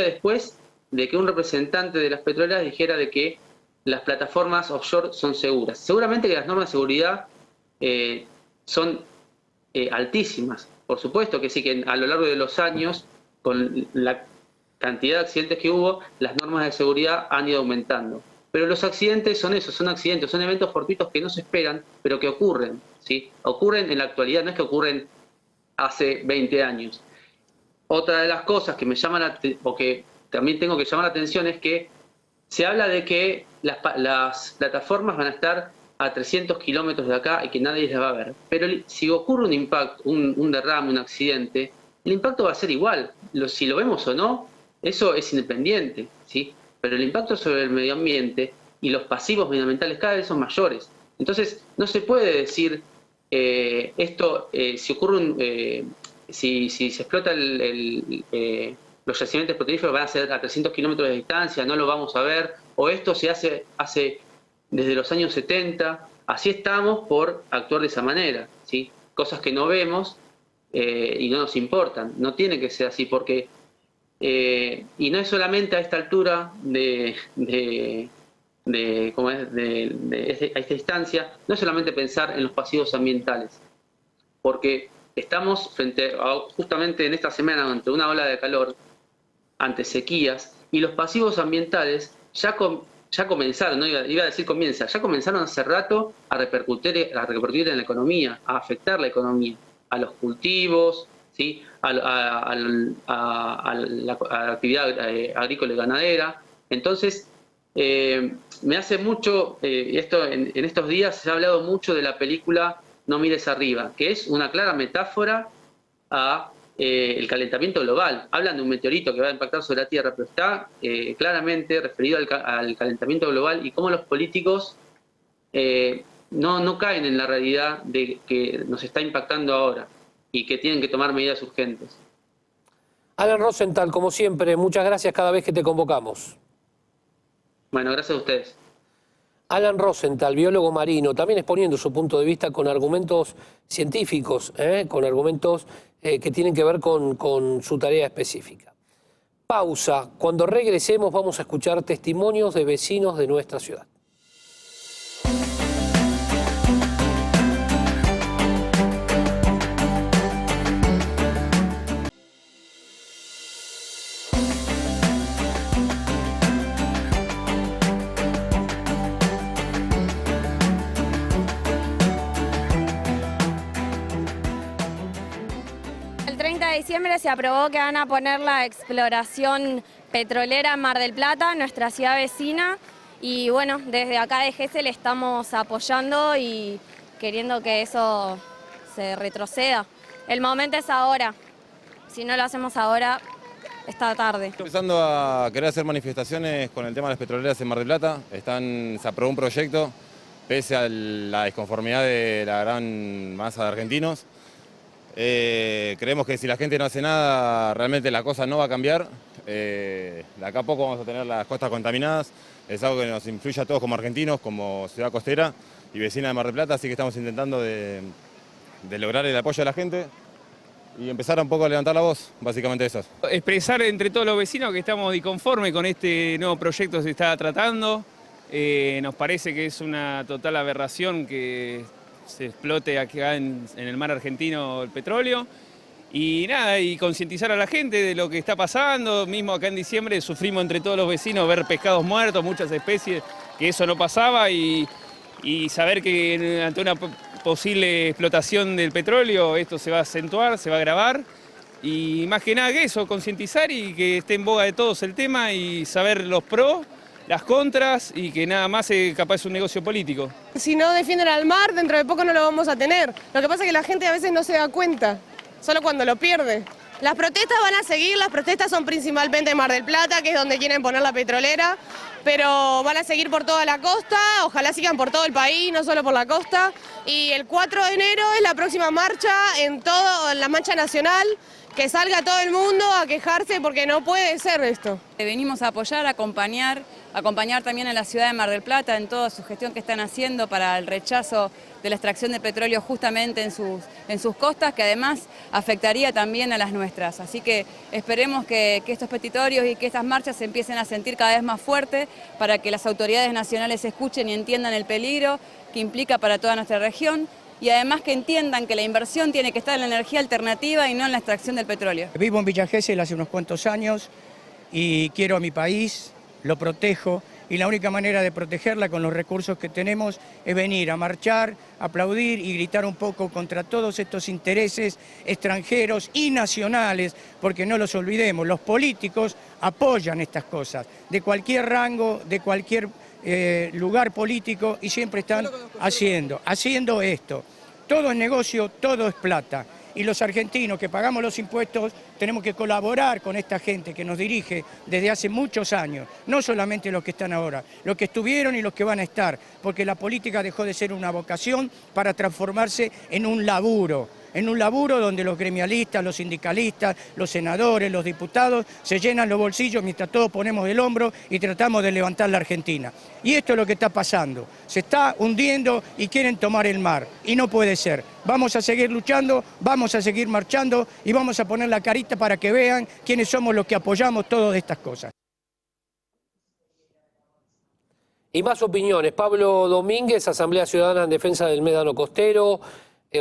después de que un representante de las petroleras dijera de que las plataformas offshore son seguras. Seguramente que las normas de seguridad son altísimas. Por supuesto que sí, que a lo largo de los años, con la cantidad de accidentes que hubo, las normas de seguridad han ido aumentando. Pero los accidentes son eso, son accidentes, son eventos fortuitos que no se esperan, pero que ocurren, ¿sí? Ocurren en la actualidad, no es que ocurren hace 20 años. Otra de las cosas que me llaman, o que también tengo que llamar la atención, es que se habla de que las plataformas van a estar a 300 kilómetros de acá y que nadie las va a ver. Pero si ocurre un impacto, un derrame, un accidente, el impacto va a ser igual. Si lo vemos o no, eso es independiente, ¿sí? Pero el impacto sobre el medio ambiente y los pasivos medioambientales cada vez son mayores. Entonces, no se puede decir si se explota los yacimientos petrolíferos van a ser a 300 kilómetros de distancia, no lo vamos a ver, o esto se hace desde los años 70, así estamos por actuar de esa manera, ¿sí? Cosas que no vemos y no nos importan, no tiene que ser así, porque y no es solamente a esta altura a esta instancia, no es solamente pensar en los pasivos ambientales, porque estamos justamente en esta semana ante una ola de calor, ante sequías, y los pasivos ambientales ya comenzaron, no iba a decir comienza, ya comenzaron hace rato a repercutir en la economía, a afectar la economía, a los cultivos, ¿sí? a la actividad agrícola y ganadera. Entonces, me hace mucho, esto en estos días se ha hablado mucho de la película No mires arriba, que es una clara metáfora a el calentamiento global. Hablan de un meteorito que va a impactar sobre la Tierra, pero está claramente referido al calentamiento global y cómo los políticos no caen en la realidad de que nos está impactando ahora y que tienen que tomar medidas urgentes. Alan Rosenthal, como siempre, muchas gracias cada vez que te convocamos. Bueno, gracias a ustedes. Alan Rosenthal, biólogo marino, también exponiendo su punto de vista con argumentos científicos, con argumentos que tienen que ver con su tarea específica. Pausa. Cuando regresemos vamos a escuchar testimonios de vecinos de nuestra ciudad. El 30 de diciembre se aprobó que van a poner la exploración petrolera en Mar del Plata, nuestra ciudad vecina, y bueno, desde acá de Gesell estamos apoyando y queriendo que eso se retroceda. El momento es ahora, si no lo hacemos ahora, está tarde. Empezando a querer hacer manifestaciones con el tema de las petroleras en Mar del Plata. Se aprobó un proyecto, pese a la disconformidad de la gran masa de argentinos. Creemos que si la gente no hace nada, realmente la cosa no va a cambiar. De acá a poco vamos a tener las costas contaminadas. Es algo que nos influye a todos como argentinos, como ciudad costera y vecina de Mar del Plata, así que estamos intentando de lograr el apoyo de la gente y empezar un poco a levantar la voz, básicamente eso. Expresar entre todos los vecinos que estamos disconformes con este nuevo proyecto que se está tratando. Nos parece que es una total aberración que se explote acá en el mar argentino el petróleo. Y nada, y concientizar a la gente de lo que está pasando. Mismo acá en diciembre sufrimos entre todos los vecinos ver pescados muertos, muchas especies, que eso no pasaba, y saber que ante una posible explotación del petróleo esto se va a acentuar, se va a agravar. Y más que nada que eso, concientizar y que esté en boga de todos el tema y saber los pros, las contras, y que nada más capaz es un negocio político. Si no defienden al mar, dentro de poco no lo vamos a tener. Lo que pasa es que la gente a veces no se da cuenta, solo cuando lo pierde. Las protestas van a seguir, las protestas son principalmente en Mar del Plata, que es donde quieren poner la petrolera, pero van a seguir por toda la costa, ojalá sigan por todo el país, no solo por la costa. Y el 4 de enero es la próxima marcha en la marcha nacional, que salga todo el mundo a quejarse porque no puede ser esto. Venimos a apoyar, a acompañar también a la ciudad de Mar del Plata en toda su gestión que están haciendo para el rechazo de la extracción de petróleo justamente en sus costas, que además afectaría también a las nuestras. Así que esperemos que estos petitorios y que estas marchas se empiecen a sentir cada vez más fuertes para que las autoridades nacionales escuchen y entiendan el peligro que implica para toda nuestra región, y además que entiendan que la inversión tiene que estar en la energía alternativa y no en la extracción del petróleo. Vivo en Villa Gesell hace unos cuantos años y quiero a mi país, lo protejo, y la única manera de protegerla con los recursos que tenemos es venir a marchar, aplaudir y gritar un poco contra todos estos intereses extranjeros y nacionales, porque no los olvidemos, los políticos apoyan estas cosas, de cualquier rango, de cualquier lugar político, y siempre están haciendo esto. Todo es negocio, todo es plata. Y los argentinos que pagamos los impuestos tenemos que colaborar con esta gente que nos dirige desde hace muchos años, no solamente los que están ahora, los que estuvieron y los que van a estar, porque la política dejó de ser una vocación para transformarse en un laburo donde los gremialistas, los sindicalistas, los senadores, los diputados se llenan los bolsillos mientras todos ponemos el hombro y tratamos de levantar la Argentina. Y esto es lo que está pasando, se está hundiendo y quieren tomar el mar, y no puede ser. Vamos a seguir luchando, vamos a seguir marchando y vamos a poner la carita para que vean quiénes somos los que apoyamos todas estas cosas. Y más opiniones. Pablo Domínguez, Asamblea Ciudadana en Defensa del Médano Costero,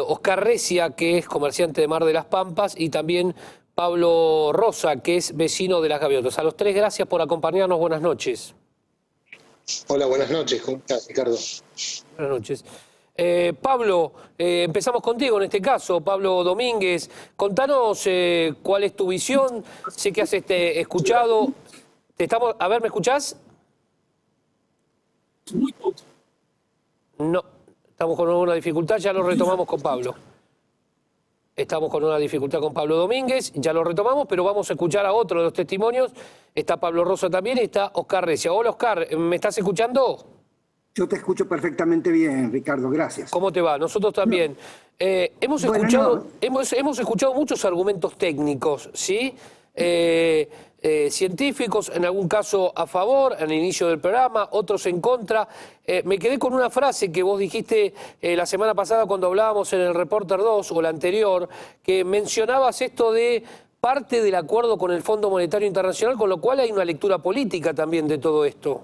Oscar Recia, que es comerciante de Mar de las Pampas, y también Pablo Rosa, que es vecino de Las Gaviotas. A los tres, gracias por acompañarnos. Buenas noches. Hola, buenas noches. ¿Cómo estás, Ricardo? Buenas noches. Pablo, empezamos contigo en este caso. Pablo Domínguez, contanos cuál es tu visión. Sé que has escuchado. A ver, ¿me escuchás? No, estamos con una dificultad, ya lo retomamos con Pablo. Estamos con una dificultad con Pablo Domínguez, ya lo retomamos, pero vamos a escuchar a otro de los testimonios. Está Pablo Rosa también y está Oscar Recia. Hola Oscar, ¿me estás escuchando? Yo te escucho perfectamente bien, Ricardo, gracias. ¿Cómo te va? Nosotros también. Hemos escuchado muchos argumentos técnicos, ¿sí? Científicos, en algún caso a favor, al inicio del programa, otros en contra. Me quedé con una frase que vos dijiste la semana pasada cuando hablábamos en el Reporter 2, o la anterior, que mencionabas esto de parte del acuerdo con el Fondo Monetario Internacional, con lo cual hay una lectura política también de todo esto.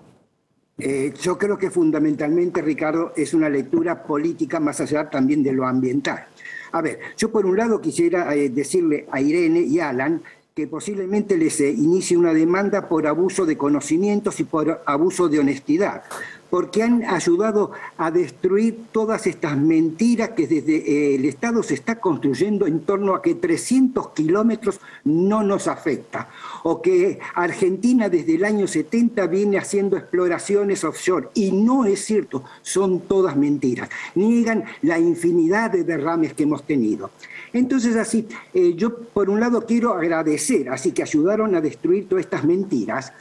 Yo creo que fundamentalmente, Ricardo, es una lectura política más allá también de lo ambiental. A ver, yo por un lado quisiera decirle a Irene y Alan que posiblemente les inicie una demanda por abuso de conocimientos y por abuso de honestidad, porque han ayudado a destruir todas estas mentiras que desde el Estado se está construyendo en torno a que 300 kilómetros no nos afecta, o que Argentina desde el año 70 viene haciendo exploraciones offshore, y no es cierto, son todas mentiras. Niegan la infinidad de derrames que hemos tenido. Entonces así, yo por un lado quiero agradecer, así que ayudaron a destruir todas estas mentiras,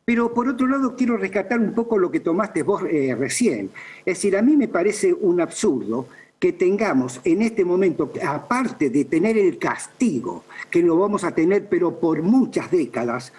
pero por otro lado quiero rescatar un poco lo que tomaste vos recién. Es decir, a mí me parece un absurdo que tengamos en este momento, aparte de tener el castigo, que lo vamos a tener pero por muchas décadas,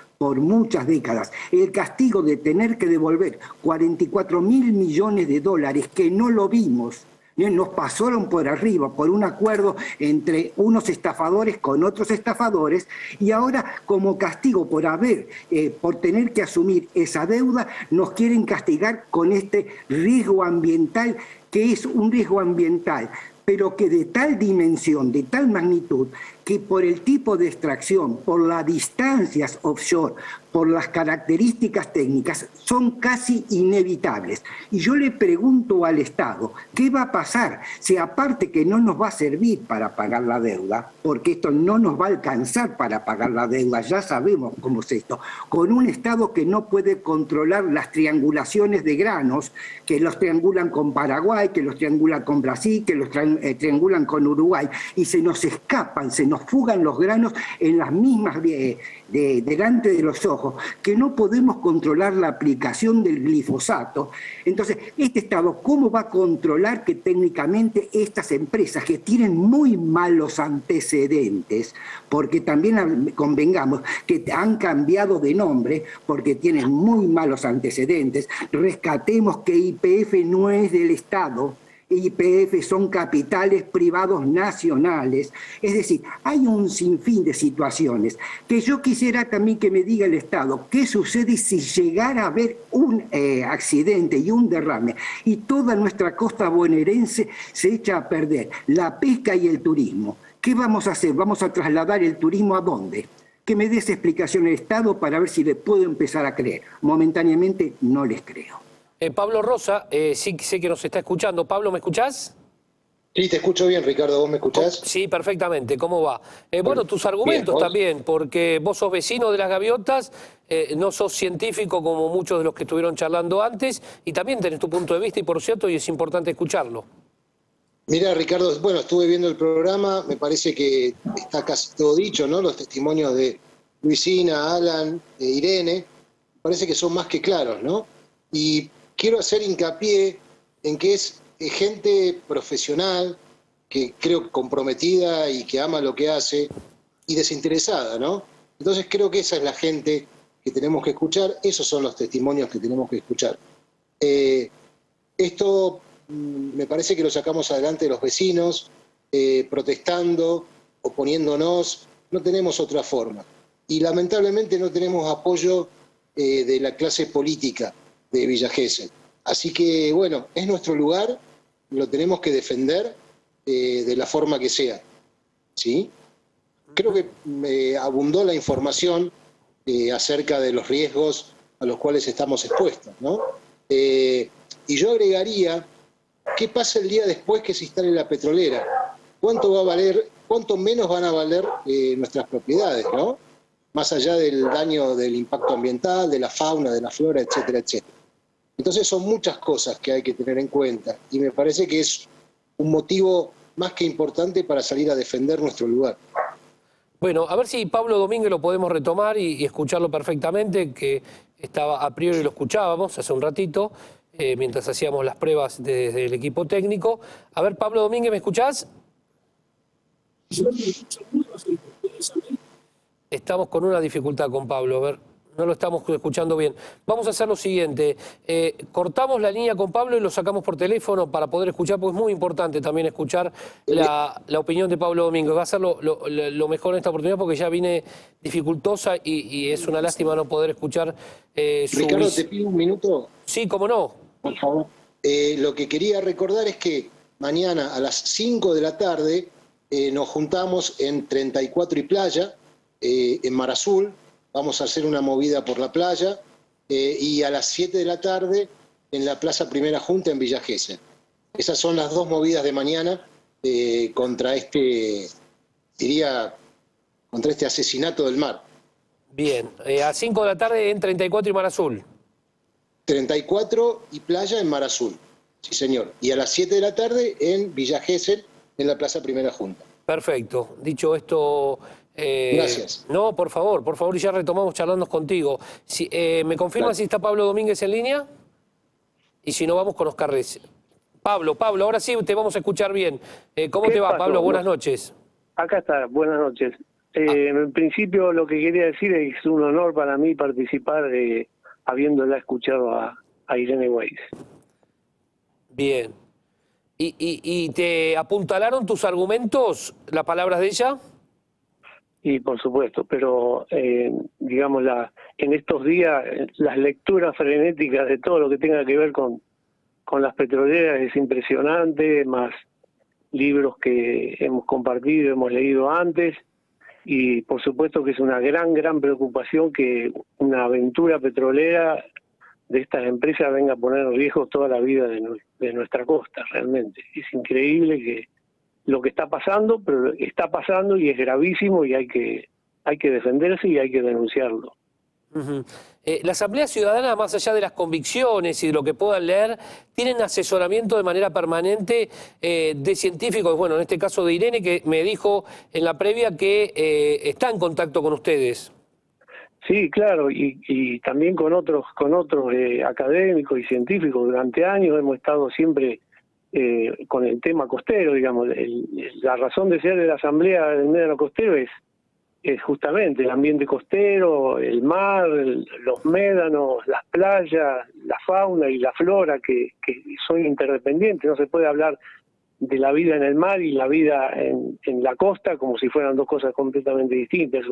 el castigo de tener que devolver 44.000 millones de dólares que no lo vimos, nos pasaron por arriba por un acuerdo entre unos estafadores con otros estafadores, y ahora como castigo por tener que asumir esa deuda, nos quieren castigar con este riesgo ambiental, que es un riesgo ambiental, pero que de tal dimensión, de tal magnitud, que por el tipo de extracción, por las distancias offshore, por las características técnicas, son casi inevitables. Y yo le pregunto al Estado, ¿qué va a pasar si aparte que no nos va a servir para pagar la deuda, porque esto no nos va a alcanzar para pagar la deuda, ya sabemos cómo es esto, con un Estado que no puede controlar las triangulaciones de granos, que los triangulan con Paraguay, que los triangulan con Brasil, que los triangulan con Uruguay, y se nos escapan, se nos fugan los granos en las mismas delante de los ojos, que no podemos controlar la aplicación del glifosato. Entonces, este Estado, ¿cómo va a controlar que técnicamente estas empresas que tienen muy malos antecedentes, porque también convengamos que han cambiado de nombre porque tienen muy malos antecedentes, rescatemos que YPF no es del Estado, YPF son capitales privados nacionales, es decir, hay un sinfín de situaciones que yo quisiera también que me diga el Estado qué sucede si llegara a haber un accidente y un derrame y toda nuestra costa bonaerense se echa a perder, la pesca y el turismo. ¿Qué vamos a hacer? ¿Vamos a trasladar el turismo a dónde? Que me dé esa explicación el Estado para ver si le puedo empezar a creer. Momentáneamente no les creo. Pablo Rosa, sí sé que nos está escuchando. Pablo, ¿me escuchás? Sí, te escucho bien, Ricardo. ¿Vos me escuchás? Sí, perfectamente. ¿Cómo va? Bueno, tus argumentos bien, también, porque vos sos vecino de las gaviotas, no sos científico como muchos de los que estuvieron charlando antes, y también tenés tu punto de vista, y por cierto, y es importante escucharlo. Mira, Ricardo, bueno, estuve viendo el programa, me parece que está casi todo dicho, ¿no? Los testimonios de Luisina, Alan, Irene, parece que son más que claros, ¿no? Y quiero hacer hincapié en que es gente profesional, que creo comprometida y que ama lo que hace, y desinteresada, ¿no? Entonces creo que esa es la gente que tenemos que escuchar, esos son los testimonios que tenemos que escuchar. Esto me parece que lo sacamos adelante los vecinos, protestando, oponiéndonos, no tenemos otra forma. Y lamentablemente no tenemos apoyo de la clase política de Villa Gesell. Así que, bueno, es nuestro lugar, lo tenemos que defender de la forma que sea, ¿sí? Creo que abundó la información acerca de los riesgos a los cuales estamos expuestos, ¿no? Y yo agregaría, ¿qué pasa el día después que se instale la petrolera? ¿Cuánto va a valer, cuánto menos van a valer nuestras propiedades, ¿no? Más allá del daño del impacto ambiental, de la fauna, de la flora, etcétera, etcétera. Entonces son muchas cosas que hay que tener en cuenta y me parece que es un motivo más que importante para salir a defender nuestro lugar. Bueno, a ver si Pablo Domínguez lo podemos retomar y escucharlo perfectamente, que estaba a priori lo escuchábamos hace un ratito, mientras hacíamos las pruebas desde el equipo técnico. A ver, Pablo Domínguez, ¿me escuchás? Estamos con una dificultad con Pablo, a ver, no lo estamos escuchando bien. Vamos a hacer lo siguiente, cortamos la línea con Pablo y lo sacamos por teléfono para poder escuchar, porque es muy importante también escuchar la opinión de Pablo Domínguez. Va a ser lo mejor en esta oportunidad porque ya viene dificultosa y es una lástima no poder escuchar Ricardo, ¿te pido un minuto? Sí, cómo no. Por favor. Lo que quería recordar es que mañana a las 5 de la tarde nos juntamos en 34 y Playa, en Mar Azul. Vamos a hacer una movida por la playa y a las 7 de la tarde en la Plaza Primera Junta en Villa Gesell. Esas son las dos movidas de mañana contra contra este asesinato del mar. Bien, a 5 de la tarde en 34 y Mar Azul. 34 y Playa en Mar Azul, sí señor. Y a las 7 de la tarde en Villa Gesell, en la Plaza Primera Junta. Perfecto. Dicho esto... Gracias. No, por favor, y ya retomamos charlando contigo. Si, ¿me confirma si está Pablo Domínguez en línea? Y si no, vamos con Oscar Reyes. Pablo, ahora sí te vamos a escuchar bien. ¿Cómo te va, Pablo? Buenas noches. Acá está, buenas noches. En principio lo que quería decir es que es un honor para mí participar habiéndola escuchado a Irene Weiss. Bien. ¿Y te apuntalaron tus argumentos, las palabras de ella? Y por supuesto, pero digamos, en estos días las lecturas frenéticas de todo lo que tenga que ver con las petroleras es impresionante, más libros que hemos compartido, hemos leído antes, y por supuesto que es una gran preocupación que una aventura petrolera de estas empresas venga a poner en riesgo toda la vida de nuestra costa, realmente. Es increíble que lo que está pasando, pero está pasando y es gravísimo y hay que defenderse y hay que denunciarlo. La Asamblea Ciudadana, más allá de las convicciones y de lo que puedan leer, tienen asesoramiento de manera permanente de científicos, bueno, en este caso de Irene, que me dijo en la previa que está en contacto con ustedes. Sí, claro, y también con otros académicos y científicos. Durante años hemos estado siempre con el tema costero, digamos. La razón de ser de la Asamblea del Médano Costero es justamente el ambiente costero, el mar, los médanos, las playas, la fauna y la flora que son interdependientes. No se puede hablar de la vida en el mar y la vida en la costa como si fueran dos cosas completamente distintas. Es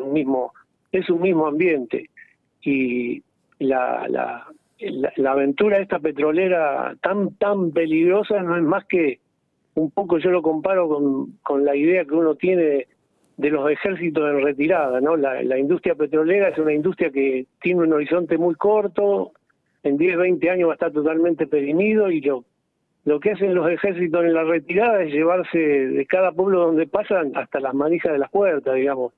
un mismo ambiente. Y la aventura esta petrolera tan peligrosa no es más que un poco, yo lo comparo con la idea que uno tiene de los ejércitos en retirada, ¿no? La industria petrolera es una industria que tiene un horizonte muy corto, en 10, 20 años va a estar totalmente perimido, y lo que hacen los ejércitos en la retirada es llevarse de cada pueblo donde pasan hasta las manijas de las puertas, digamos.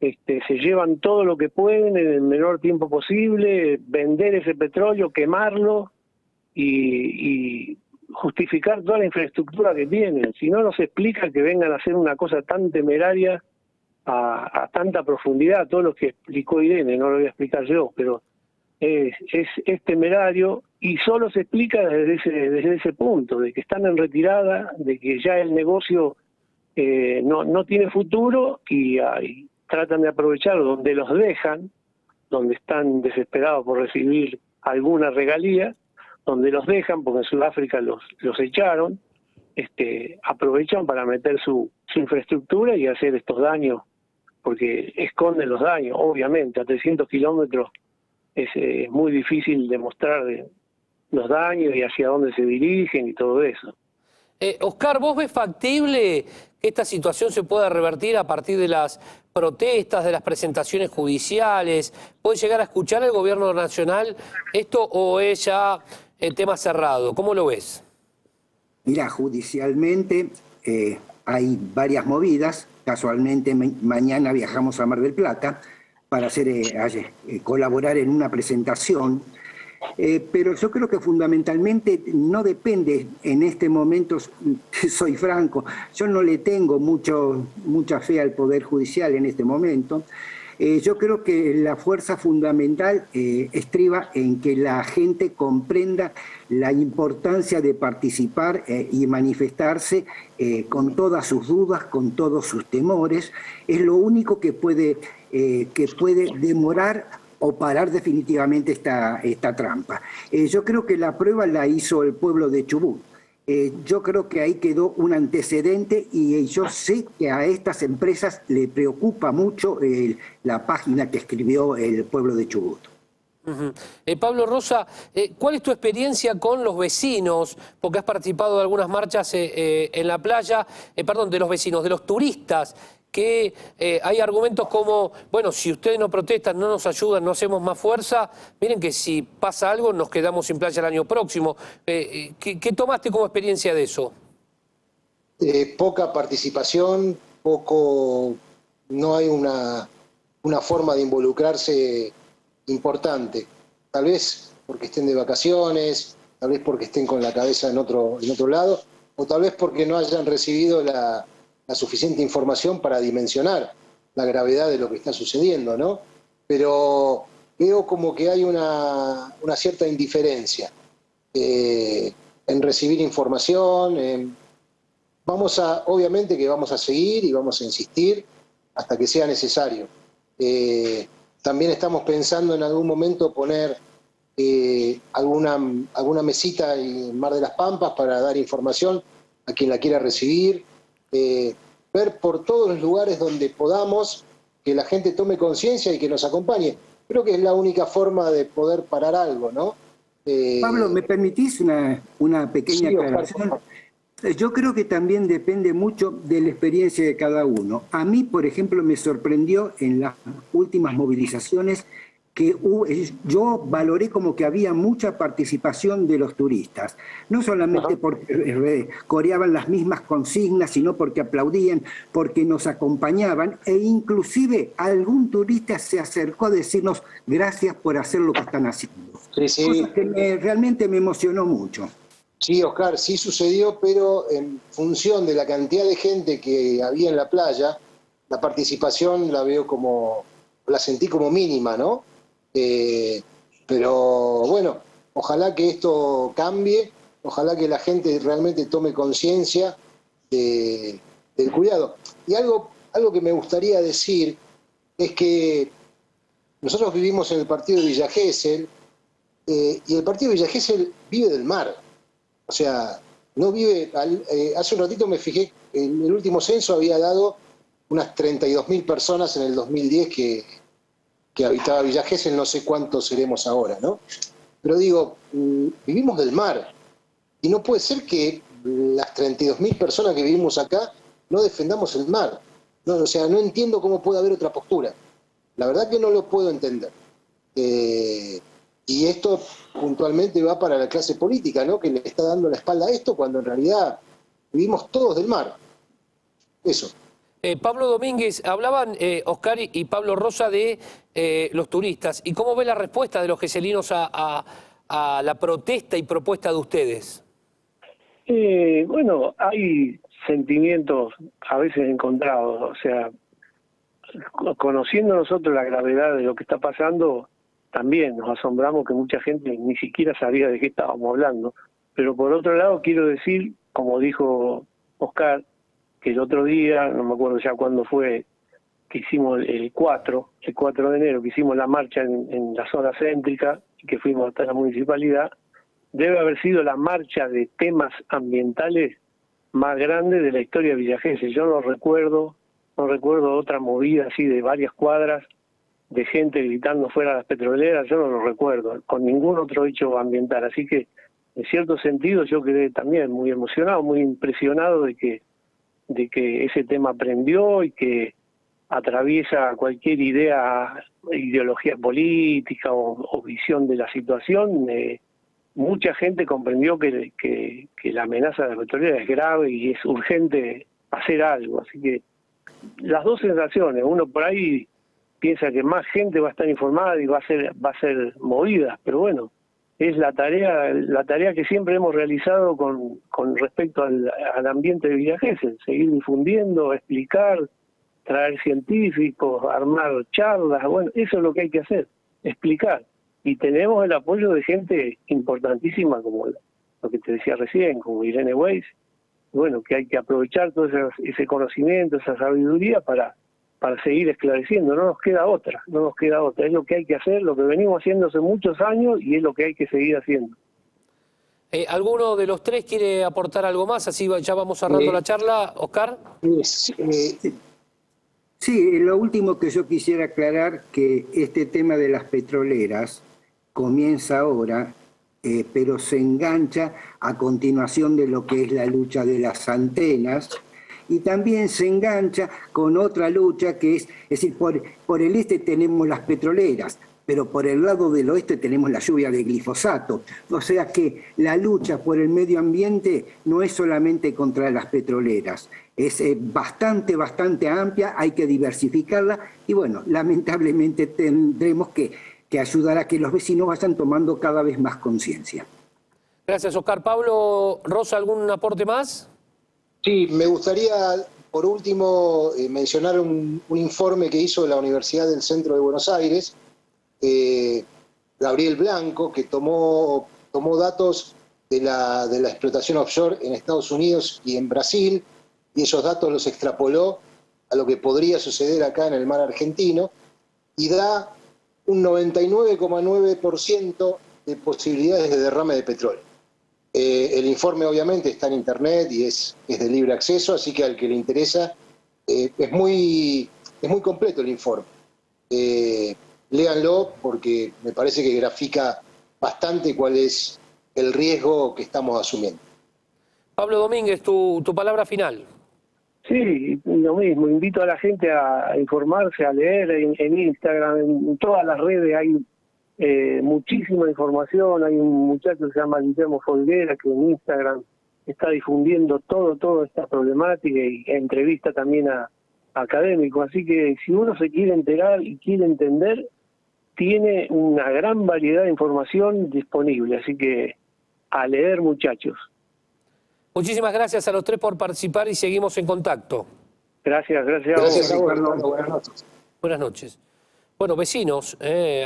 Se llevan todo lo que pueden en el menor tiempo posible, vender ese petróleo, quemarlo y justificar toda la infraestructura que tienen. Si no, nos explica que vengan a hacer una cosa tan temeraria a tanta profundidad. Todo lo que explicó Irene, no lo voy a explicar yo, pero es temerario, y solo se explica desde ese punto, de que están en retirada, de que ya el negocio no tiene futuro y tratan de aprovechar donde los dejan, donde están desesperados por recibir alguna regalía, donde los dejan, porque en Sudáfrica los echaron, aprovechan para meter su infraestructura y hacer estos daños, porque esconden los daños. Obviamente, a 300 kilómetros es muy difícil demostrar los daños y hacia dónde se dirigen y todo eso. Oscar, ¿vos ves factible que esta situación se pueda revertir a partir de las protestas, de las presentaciones judiciales? ¿Puede llegar a escuchar el gobierno nacional esto o es ya el tema cerrado? ¿Cómo lo ves? Mira, judicialmente hay varias movidas. Casualmente mañana viajamos a Mar del Plata para colaborar en una presentación Pero yo creo que fundamentalmente no depende en este momento, soy franco, yo no le tengo mucha fe al Poder Judicial en este momento. Yo creo que la fuerza fundamental estriba en que la gente comprenda la importancia de participar y manifestarse con todas sus dudas, con todos sus temores. Es lo único que puede demorar o parar definitivamente esta trampa. Yo creo que la prueba la hizo el pueblo de Chubut. Yo creo que ahí quedó un antecedente y yo sé que a estas empresas le preocupa mucho la página que escribió el pueblo de Chubut. Pablo Rosa, ¿cuál es tu experiencia con los vecinos? Porque has participado de algunas marchas en la playa, perdón, de los vecinos, de los turistas, que hay argumentos como, bueno, si ustedes no protestan, no nos ayudan, no hacemos más fuerza, miren que si pasa algo nos quedamos sin playa el año próximo. ¿Qué tomaste como experiencia de eso? Poca participación, no hay una forma de involucrarse importante. Tal vez porque estén de vacaciones, tal vez porque estén con la cabeza en otro lado, o tal vez porque no hayan recibido la suficiente información para dimensionar la gravedad de lo que está sucediendo, ¿no? Pero veo como que hay una cierta indiferencia en recibir información. Obviamente que vamos a seguir y vamos a insistir hasta que sea necesario. También estamos pensando en algún momento poner alguna mesita en Mar de las Pampas para dar información a quien la quiera recibir. Ver por todos los lugares donde podamos que la gente tome conciencia y que nos acompañe. Creo que es la única forma de poder parar algo, ¿no? Pablo, ¿me permitís una pequeña aclaración? Yo creo que también depende mucho de la experiencia de cada uno. A mí, por ejemplo, me sorprendió en las últimas movilizaciones que yo valoré como que había mucha participación de los turistas, no solamente porque coreaban las mismas consignas, sino porque aplaudían, porque nos acompañaban, e inclusive algún turista se acercó a decirnos gracias por hacer lo que están haciendo. Sí. Cosa que realmente me emocionó mucho. Sí, Oscar, sí sucedió, pero en función de la cantidad de gente que había en la playa, la participación la sentí como mínima, ¿no? Pero bueno, ojalá que esto cambie, ojalá que la gente realmente tome conciencia del cuidado. Y algo que me gustaría decir es que nosotros vivimos en el partido de Villa Gesell y el partido de Villa Gesell vive del mar. O sea, no vive... hace un ratito me fijé, el último censo había dado unas 32.000 personas en el 2010 que habitaba Villa Gesell, no sé cuántos seremos ahora, ¿no? Pero digo, vivimos del mar, y no puede ser que las 32.000 personas que vivimos acá no defendamos el mar. No, o sea, no entiendo cómo puede haber otra postura. La verdad que no lo puedo entender. Y esto puntualmente va para la clase política, ¿no? Que le está dando la espalda a esto cuando en realidad vivimos todos del mar. Eso. Pablo Domínguez, hablaban Oscar y Pablo Rosa de los turistas. ¿Y cómo ve la respuesta de los geselinos a la protesta y propuesta de ustedes? Bueno, hay sentimientos a veces encontrados. O sea, conociendo nosotros la gravedad de lo que está pasando, también nos asombramos que mucha gente ni siquiera sabía de qué estábamos hablando. Pero por otro lado, quiero decir, como dijo Oscar, que el otro día, no me acuerdo ya cuándo fue, que hicimos el 4 de enero, que hicimos la marcha en la zona céntrica, y que fuimos hasta la municipalidad, debe haber sido la marcha de temas ambientales más grande de la historia de Villa Gesell. Yo no recuerdo otra movida así de varias cuadras, de gente gritando fuera de las petroleras, yo no lo recuerdo, con ningún otro hecho ambiental. Así que, en cierto sentido, yo quedé también muy emocionado, muy impresionado de que ese tema prendió y que atraviesa cualquier ideología política o visión de la situación. Mucha gente comprendió que la amenaza de la petrolera es grave y es urgente hacer algo. Así que las dos sensaciones, uno por ahí piensa que más gente va a estar informada y va a ser movida, pero bueno, es la tarea que siempre hemos realizado con respecto al ambiente de Villa Gesell, seguir difundiendo, explicar, traer científicos, armar charlas, bueno, eso es lo que hay que hacer, explicar. Y tenemos el apoyo de gente importantísima, como lo que te decía recién, como Irene Weiss, bueno, que hay que aprovechar todo ese conocimiento, esa sabiduría para seguir esclareciendo, no nos queda otra, es lo que hay que hacer, lo que venimos haciendo hace muchos años y es lo que hay que seguir haciendo. ¿Alguno de los tres quiere aportar algo más? Así ya vamos cerrando la charla. ¿Oscar? Sí, lo último que yo quisiera aclarar, que este tema de las petroleras comienza ahora, pero se engancha a continuación de lo que es la lucha de las antenas, y también se engancha con otra lucha que es decir, por el este tenemos las petroleras, pero por el lado del oeste tenemos la lluvia de glifosato. O sea que la lucha por el medio ambiente no es solamente contra las petroleras, es bastante amplia, hay que diversificarla y bueno, lamentablemente tendremos que ayudar a que los vecinos vayan tomando cada vez más conciencia. Gracias, Oscar. Pablo, Rosa, ¿algún aporte más? Sí, me gustaría, por último, mencionar un informe que hizo la Universidad del Centro de Buenos Aires, Gabriel Blanco, que tomó datos de la explotación offshore en Estados Unidos y en Brasil, y esos datos los extrapoló a lo que podría suceder acá en el mar argentino, y da un 99,9% de posibilidades de derrame de petróleo. El informe obviamente está en internet y es de libre acceso, así que al que le interesa, es muy completo el informe. Léanlo porque me parece que grafica bastante cuál es el riesgo que estamos asumiendo. Pablo Domínguez, tu palabra final. Sí, lo mismo, invito a la gente a informarse, a leer en Instagram, en todas las redes hay muchísima información. Hay un muchacho que se llama Guillermo Folguera que en Instagram está difundiendo toda esta problemática y entrevista también a académicos, así que si uno se quiere enterar y quiere entender, tiene una gran variedad de información disponible, así que a leer, muchachos. Muchísimas gracias a los tres por participar y seguimos en contacto. Gracias a Gracias, vos. Ricardo. Buenas noches. Buenas noches. Bueno, vecinos,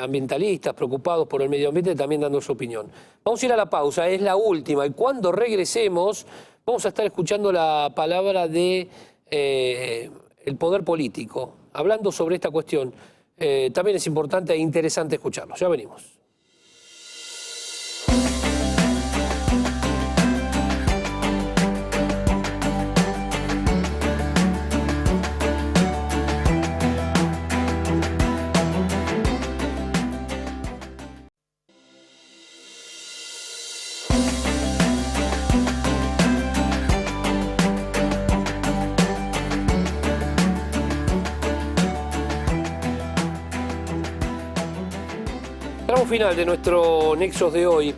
ambientalistas, preocupados por el medio ambiente, también dando su opinión. Vamos a ir a la pausa, es la última, y cuando regresemos vamos a estar escuchando la palabra de el poder político, hablando sobre esta cuestión. También es importante e interesante escucharlo. Ya venimos. Tramo final de nuestro Nexos de hoy.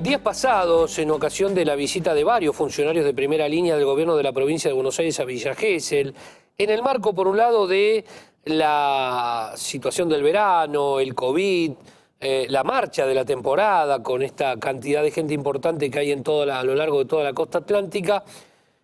Días pasados, en ocasión de la visita de varios funcionarios de primera línea del gobierno de la provincia de Buenos Aires a Villa Gesell, en el marco, por un lado, de la situación del verano, el COVID, la marcha de la temporada, con esta cantidad de gente importante que hay a lo largo de toda la costa atlántica,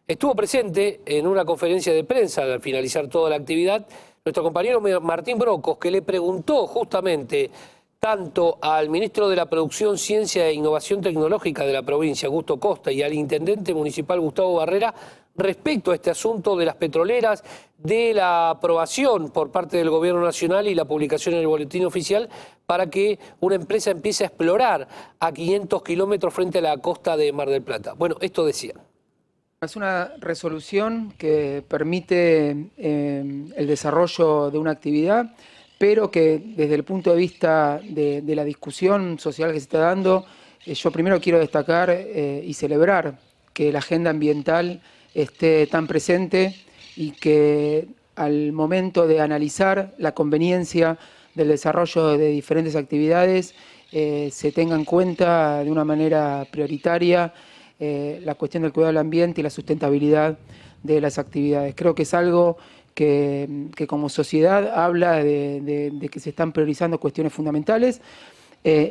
estuvo presente en una conferencia de prensa al finalizar toda la actividad nuestro compañero Martín Brocos, que le preguntó justamente tanto al ministro de la Producción, Ciencia e Innovación Tecnológica de la provincia, Augusto Costa, y al intendente municipal, Gustavo Barrera, respecto a este asunto de las petroleras, de la aprobación por parte del Gobierno Nacional y la publicación en el Boletín Oficial para que una empresa empiece a explorar a 500 kilómetros frente a la costa de Mar del Plata. Bueno, esto decían. Es una resolución que permite el desarrollo de una actividad, pero que desde el punto de vista de la discusión social que se está dando, yo primero quiero destacar y celebrar que la agenda ambiental esté tan presente y que al momento de analizar la conveniencia del desarrollo de diferentes actividades se tenga en cuenta de una manera prioritaria la cuestión del cuidado del ambiente y la sustentabilidad de las actividades. Creo que es algo que como sociedad habla de que se están priorizando cuestiones fundamentales.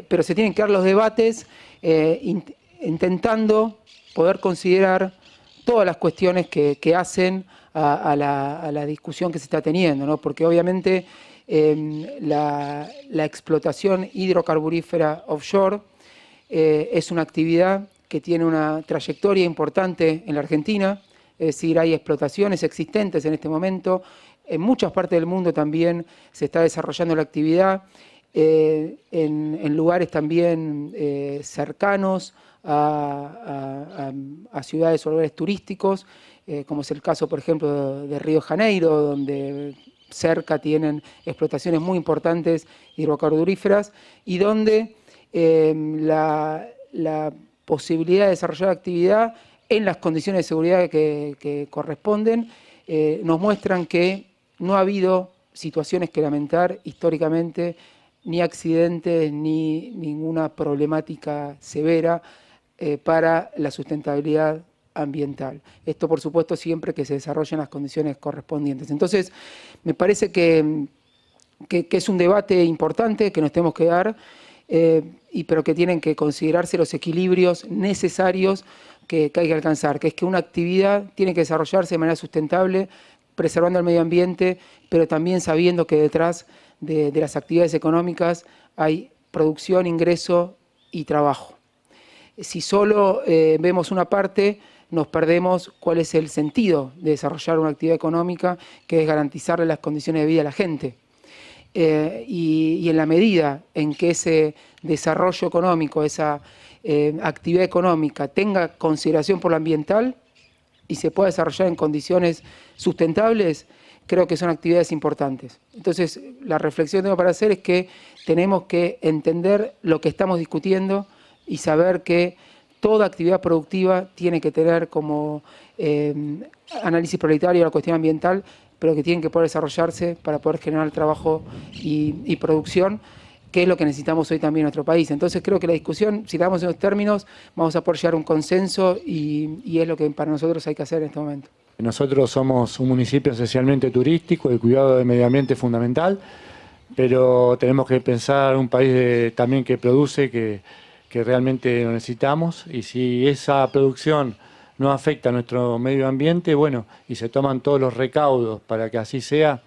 pero se tienen que dar los debates intentando poder considerar todas las cuestiones que hacen a la discusión que se está teniendo, ¿no? Porque obviamente la explotación hidrocarburífera offshore es una actividad que tiene una trayectoria importante en la Argentina, es decir, hay explotaciones existentes en este momento, en muchas partes del mundo también se está desarrollando la actividad, en lugares también cercanos a ciudades o lugares turísticos, como es el caso, por ejemplo, de Río de Janeiro, donde cerca tienen explotaciones muy importantes hidrocarburíferas y donde la posibilidad de desarrollar actividad en las condiciones de seguridad que corresponden nos muestran que no ha habido situaciones que lamentar históricamente, ni accidentes, ni ninguna problemática severa para la sustentabilidad ambiental. Esto, por supuesto, siempre que se desarrollen las condiciones correspondientes. Entonces, me parece que es un debate importante que nos tenemos que dar, pero que tienen que considerarse los equilibrios necesarios que hay que alcanzar, que es que una actividad tiene que desarrollarse de manera sustentable, preservando el medio ambiente, pero también sabiendo que detrás de las actividades económicas hay producción, ingreso y trabajo. Si solo vemos una parte, nos perdemos cuál es el sentido de desarrollar una actividad económica, que es garantizarle las condiciones de vida a la gente. Y en la medida en que ese desarrollo económico, esa actividad económica tenga consideración por lo ambiental y se pueda desarrollar en condiciones sustentables, creo que son actividades importantes. Entonces, la reflexión que tengo para hacer es que tenemos que entender lo que estamos discutiendo y saber que toda actividad productiva tiene que tener como análisis prioritario la cuestión ambiental, pero que tienen que poder desarrollarse para poder generar trabajo y producción, que es lo que necesitamos hoy también en nuestro país. Entonces creo que la discusión, si la damos en los términos, vamos a poder llegar a un consenso y es lo que para nosotros hay que hacer en este momento. Nosotros somos un municipio esencialmente turístico, el cuidado del medio ambiente es fundamental, pero tenemos que pensar un país también que produce, que realmente lo necesitamos, y si esa producción no afecta a nuestro medio ambiente, bueno, y se toman todos los recaudos para que así sea,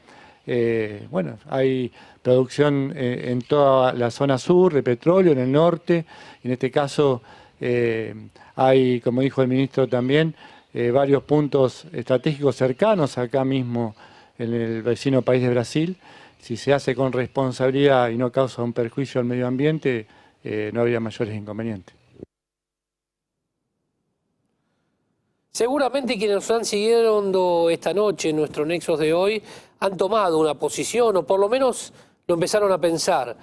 bueno, hay producción en toda la zona sur de petróleo, en el norte, y en este caso hay, como dijo el ministro también, varios puntos estratégicos cercanos acá mismo en el vecino país de Brasil. Si se hace con responsabilidad y no causa un perjuicio al medio ambiente, no habría mayores inconvenientes. Seguramente quienes nos han siguiendo esta noche en nuestro Nexos de hoy han tomado una posición, o por lo menos lo empezaron a pensar,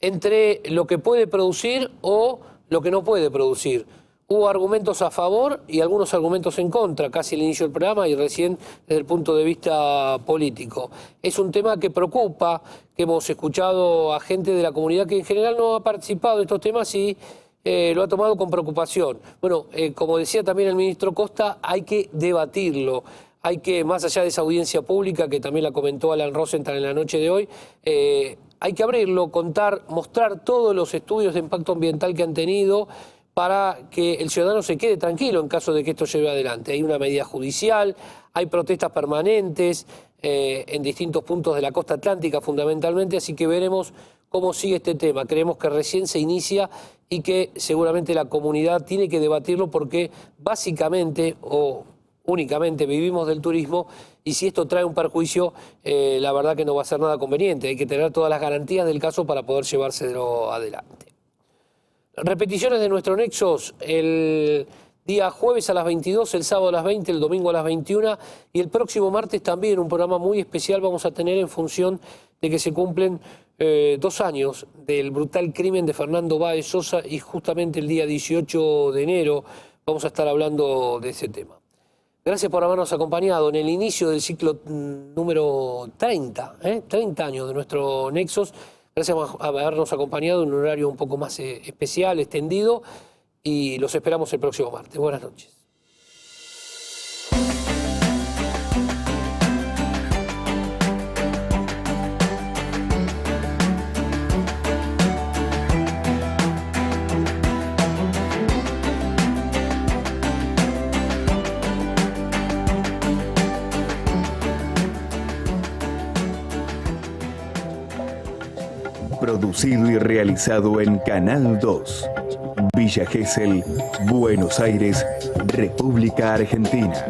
entre lo que puede producir o lo que no puede producir. Hubo argumentos a favor y algunos argumentos en contra, casi al inicio del programa y recién desde el punto de vista político. Es un tema que preocupa, que hemos escuchado a gente de la comunidad que en general no ha participado en estos temas y lo ha tomado con preocupación. Bueno, como decía también el ministro Costa, hay que debatirlo. Hay que, más allá de esa audiencia pública, que también la comentó Alan Rosenthal en la noche de hoy, hay que abrirlo, contar, mostrar todos los estudios de impacto ambiental que han tenido para que el ciudadano se quede tranquilo en caso de que esto lleve adelante. Hay una medida judicial, hay protestas permanentes en distintos puntos de la costa atlántica fundamentalmente, así que veremos cómo sigue este tema. Creemos que recién se inicia y que seguramente la comunidad tiene que debatirlo porque básicamente o únicamente vivimos del turismo y si esto trae un perjuicio, la verdad que no va a ser nada conveniente. Hay que tener todas las garantías del caso para poder llevárselo adelante. Repeticiones de nuestro Nexos el día jueves a las 22, el sábado a las 20, el domingo a las 21 y el próximo martes también un programa muy especial vamos a tener en función de que se cumplen 2 años del brutal crimen de Fernando Báez Sosa y justamente el día 18 de enero vamos a estar hablando de ese tema. Gracias por habernos acompañado en el inicio del ciclo número 30, 30 años de nuestro Nexos. Gracias por habernos acompañado en un horario un poco más especial, extendido, y los esperamos el próximo martes. Buenas noches. Producido y realizado en Canal 2. Villa Gesell, Buenos Aires, República Argentina.